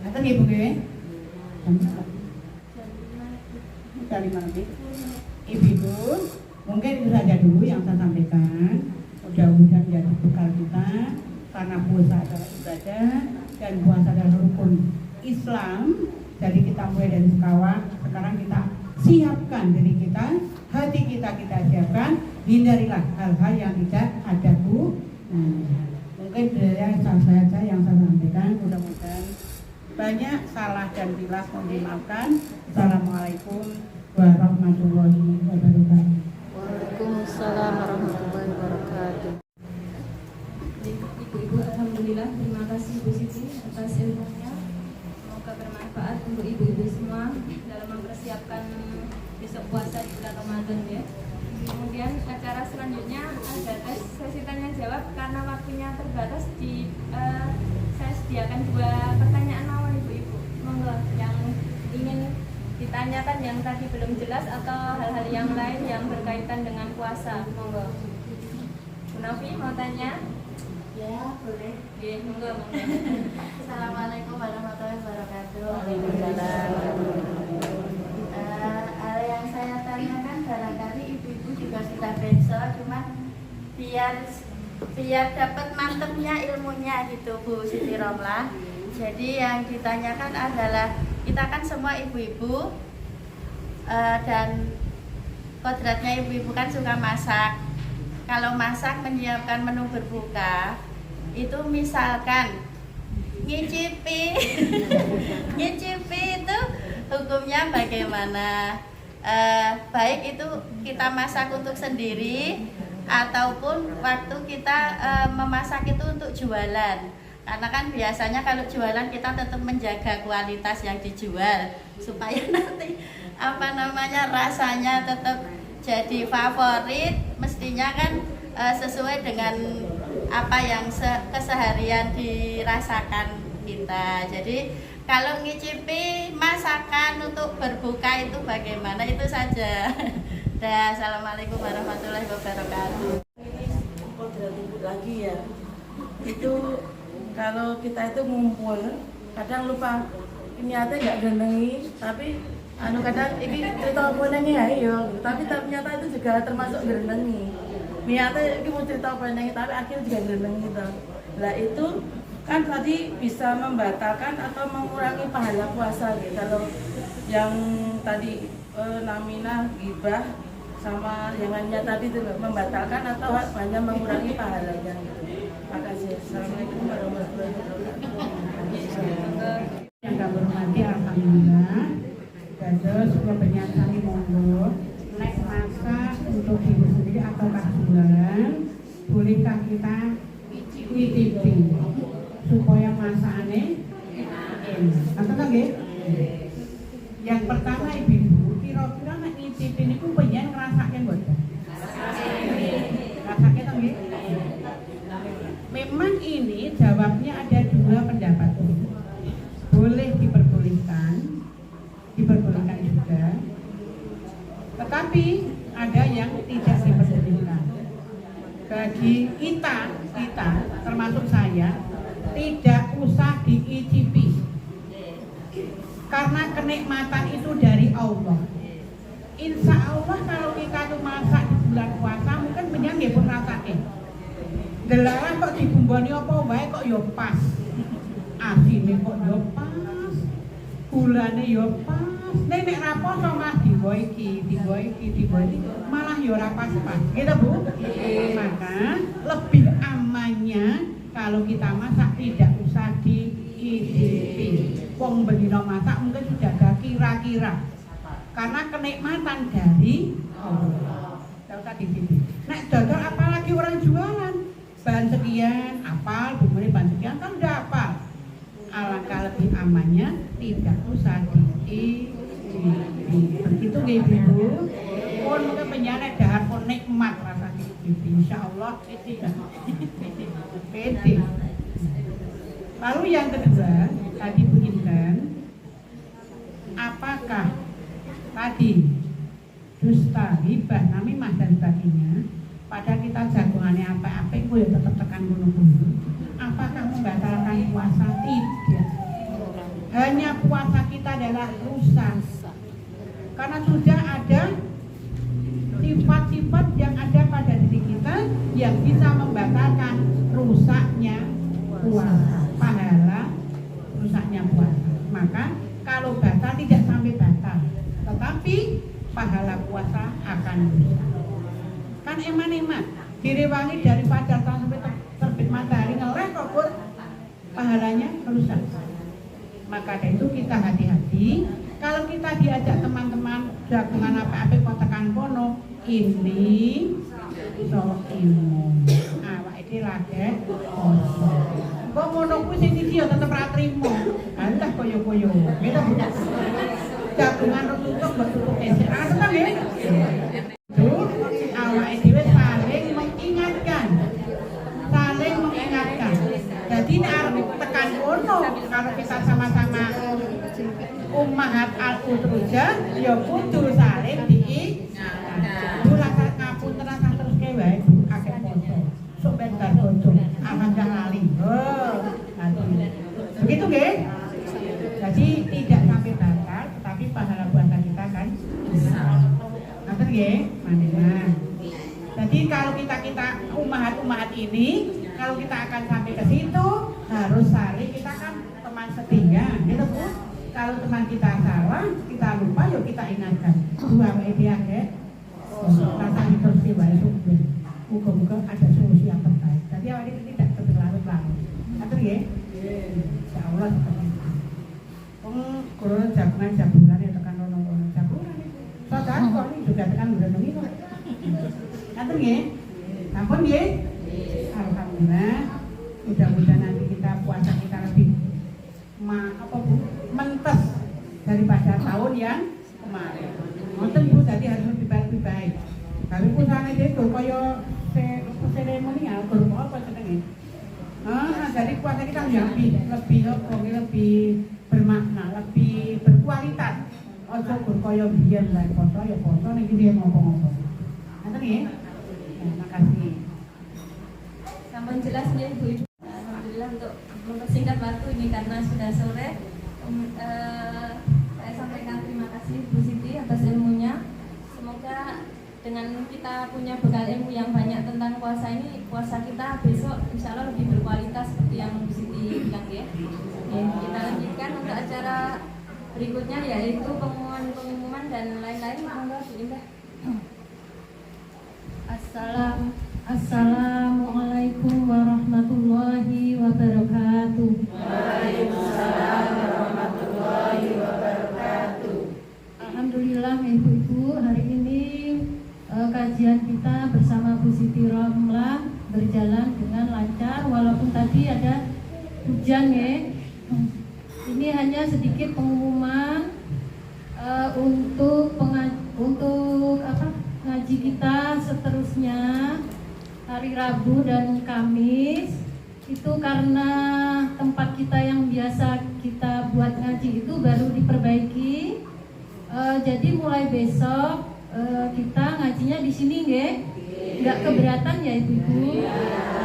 nanti Ibu nggih. Ibu, mungkin itu saja dulu yang saya sampaikan. Mudah-mudahan menjadi bekal kita karena puasa adalah ibadah dan puasa adalah rukun Islam. Jadi kita mulai dari sekarang kita siapkan diri kita, hati kita siapkan, hindarilah hal-hal yang tidak ada mungkin dari saja yang saya sampaikan, mudah-mudahan banyak salah dan bilas mohon dimaafkan. Assalamualaikum warahmatullahi wabarakatuh. Waalaikumsalam warahmatullahi wabarakatuh. Ibu-ibu, alhamdulillah, terima kasih Bu Siti atas ilmunya. Semoga bermanfaat untuk ibu-ibu semua dalam mempersiapkan besok puasa di bulan Ramadan ya. Kemudian acara selanjutnya ada tes sesi tanya jawab. Karena waktunya terbatas, saya sediakan 2 pertanyaan awal ibu-ibu. Monggo yang ingin ditanyakan yang tadi belum jelas atau hal-hal yang lain yang berkaitan dengan puasa. Monggo. Bu Nafi mau tanya? Ya, boleh. Oke, monggo. Assalamualaikum warahmatullahi wabarakatuh. Waalaikumsalam. Hal yang saya tanyakan barangkali ibu-ibu juga sudah benso, cuma biar dapat mantepnya ilmunya gitu Bu Siti Romlah. Jadi yang ditanyakan adalah kita kan semua ibu-ibu dan kodratnya ibu-ibu kan suka masak. Kalau masak menyiapkan menu berbuka itu misalkan ngicipi itu hukumnya bagaimana? Baik itu kita masak untuk sendiri ataupun waktu kita memasak itu untuk jualan. Karena kan biasanya kalau jualan kita tetap menjaga kualitas yang dijual supaya nanti rasanya tetap jadi favorit, mestinya kan sesuai dengan apa yang keseharian dirasakan kita. Jadi kalau ngicipi masakan untuk berbuka itu bagaimana, itu saja. Assalamualaikum warahmatullahi wabarakatuh. Ini kodrat ibu lagi ya. Itu kalau kita itu ngumpul, kadang lupa niatnya nggak gendengi, tapi kadang ini cerita apa ya, tapi ternyata itu juga termasuk gendengi. Niatnya ini mau cerita apa tapi akhirnya juga gendengi gitu. Lah itu kan tadi bisa membatalkan atau mengurangi pahala puasa gitu. Kalau yang tadi namina ghibah sama yang lainnya tadi itu membatalkan atau hanya mengurangi pahalanya. Makasih. Assalamualaikum warahmatullahi wabarakatuh. Yang kami hormati, alhamdulillah. Dados kula penyatani monggo nek masak untuk diri sendiri atau jualan, bolehkah kita ngicipi supaya masakannya enak? Atau nggih? Yang pertama ibu-ibu, kira-kira nek ngicipi niku pengen ngrasake mboten? Rasake to nggih? Memang ini jawabnya ada 2 pendapat. Boleh diperbolehkan juga, tetapi ada yang tidak diperbolehkan. Bagi kita termasuk saya, tidak usah diicipi karena kenikmatan itu dari Allah. Insya Allah kalau kita tuh masak di bulan puasa mungkin menyang nggih pun rasake. Delalah kok dibumboni apa wae kok ya pas. Asine kok ya pas. Gulane ya pas. Nek raposo Mas digo iki, malah ya ora pas-pas. Gitu Bu? Maka lebih amannya kalau kita masak tidak usah diicipi. Wong bendina masak mungkin sudah agak kira-kira. Karena kenikmatan dari Allah. Tidak usah diicipi. Nek dodol apalagi orang jualan bahan sekian, apal, bumbunya bahan sekian kan udah apal. Alangkah lebih amannya tidak usah diicipi. Begitu ibu-ibu. Pun mungkin penjana dahar pun nikmat rasanya ibu. Insya Allah pede. Lalu yang kedua, tadi Bu Intan, apakah tadi dusta, hibah, namimah dan sebagainya, pada kita jagongannya apa-apa itu ya tetap tekan gunung-gunung. Apakah membatalkan puasa? Tidak. Hanya puasa kita adalah rusak. Karena sudah ada sifat-sifat yang ada pada diri kita yang bisa membatalkan rusaknya puasa. Pahala rusaknya puasa. Maka kalau batal tidak sampai batal, tetapi pahala puasa akan rusak. Kan eman-eman direwangi dari fajar sampai terbit matahari ngeleh kok Pur, pahalanya rusak. Maka dari itu kita hati-hati. Kalau kita diajak teman-teman jagungan apa-apa kok tekan kono, ini so ilmu awak iki lagi poso. Kok ngono kuwi sing iki ya tetep ra trimo. Antah koyo-koyo. Gitu Bu. Jagungan tutup mbok tutup esek. Anu kan nggih. Tuh, awake dhewe saling mengingatkan. Saling mengingatkan. Jadi nek arep tekan kono, kalau kita sama-sama ummahat al-utrujah ya kudu saling diingatkan. Dula ngapunten terus ke wae akeh poso. Sok ben gak bocor, aman gak lali. Oh, begitu nggih? Jadi tidak sampai batal, tetapi pahala puasa kita kan besar. Ngoten nggih, manenah. Jadi kalau kita ummahat ini, kalau kita akan sampai ke situ harus saling, kita kan teman setia, gitu Bu. Kalau teman kita salah, kita lupa, yuk kita ingatkan. Dua media ke, kata terus diwai sumber. Muka-muka ada solusi yang terbaik. Jadi awal ini tidak berlarut-larut. Atur ya? Insya Allah seperti itu. Kalau jagungan ya tekan rono-rono jagungan. Saudara kok ini juga tekan rono ini kok. Atur ya? Ampun ya? Alhamdulillah. Mudah-mudahan nanti kita puasa kita lebih mentes daripada tahun yang kemarin. Nonton Bu, tadi harus lebih baik. Tapi pusane itu kaya seremonial, guru apa jenenge? Jadi puasa kita lebih bermakna, lebih berkualitas. Ojo gur kaya biyen lah poso ya poso ning iki ngopo-ngopo. Ngoten nggih? Makasih. Sampun jelas nih Bu Ibu. Alhamdulillah untuk mempersingkat waktu ini karena sudah sore. Saya sampaikan terima kasih Bu Siti atas ilmunya. Semoga dengan kita punya bekal ilmu yang banyak tentang puasa ini, puasa kita besok insya Allah lebih berkualitas seperti yang Bu Siti bilang ya. Kita lanjutkan untuk acara berikutnya yaitu pengumuman dan lain-lain. Monggo Bu Indah. Assalamualaikum warahmatullahi wabarakatuh. Waalaikumsalam warahmatullahi wabarakatuh. Alhamdulillah Ibu-Ibu, hari ini kajian kita bersama Bu Siti Romlah berjalan dengan lancar walaupun tadi ada hujan ya. Ini hanya sedikit pengumuman untuk ngaji kita seterusnya hari Rabu dan Kamis. Itu karena tempat kita yang biasa kita buat ngaji itu baru diperbaiki. Jadi mulai besok kita ngajinya di sini nggak keberatan ya Ibu-Ibu.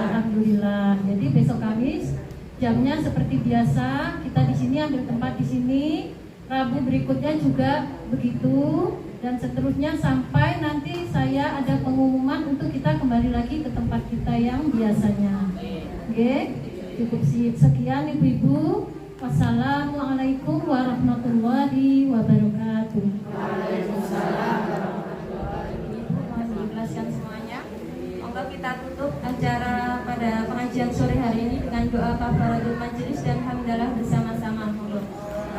Alhamdulillah. Jadi besok Kamis jamnya seperti biasa, kita di sini ambil tempat di sini. Rabu berikutnya juga begitu dan seterusnya sampai nanti saya ada pengumuman untuk kita kembali lagi ke tempat kita yang biasanya. Oke, cukup sekian Ibu-Ibu. Wassalamualaikum warahmatullahi wabarakatuh. Waalaikumsalam warahmatullahi wabarakatuh. Mengikhlaskan semuanya. Monggo kita tutup acara pada pengajian sore hari ini dengan doa kafaratul majelis dan hamdalah bersama-sama. Monggo.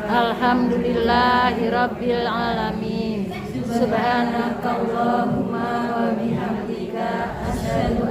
Alhamdulillahirabbil alamin. Subhanakallahumma wa bihamdika asyhadu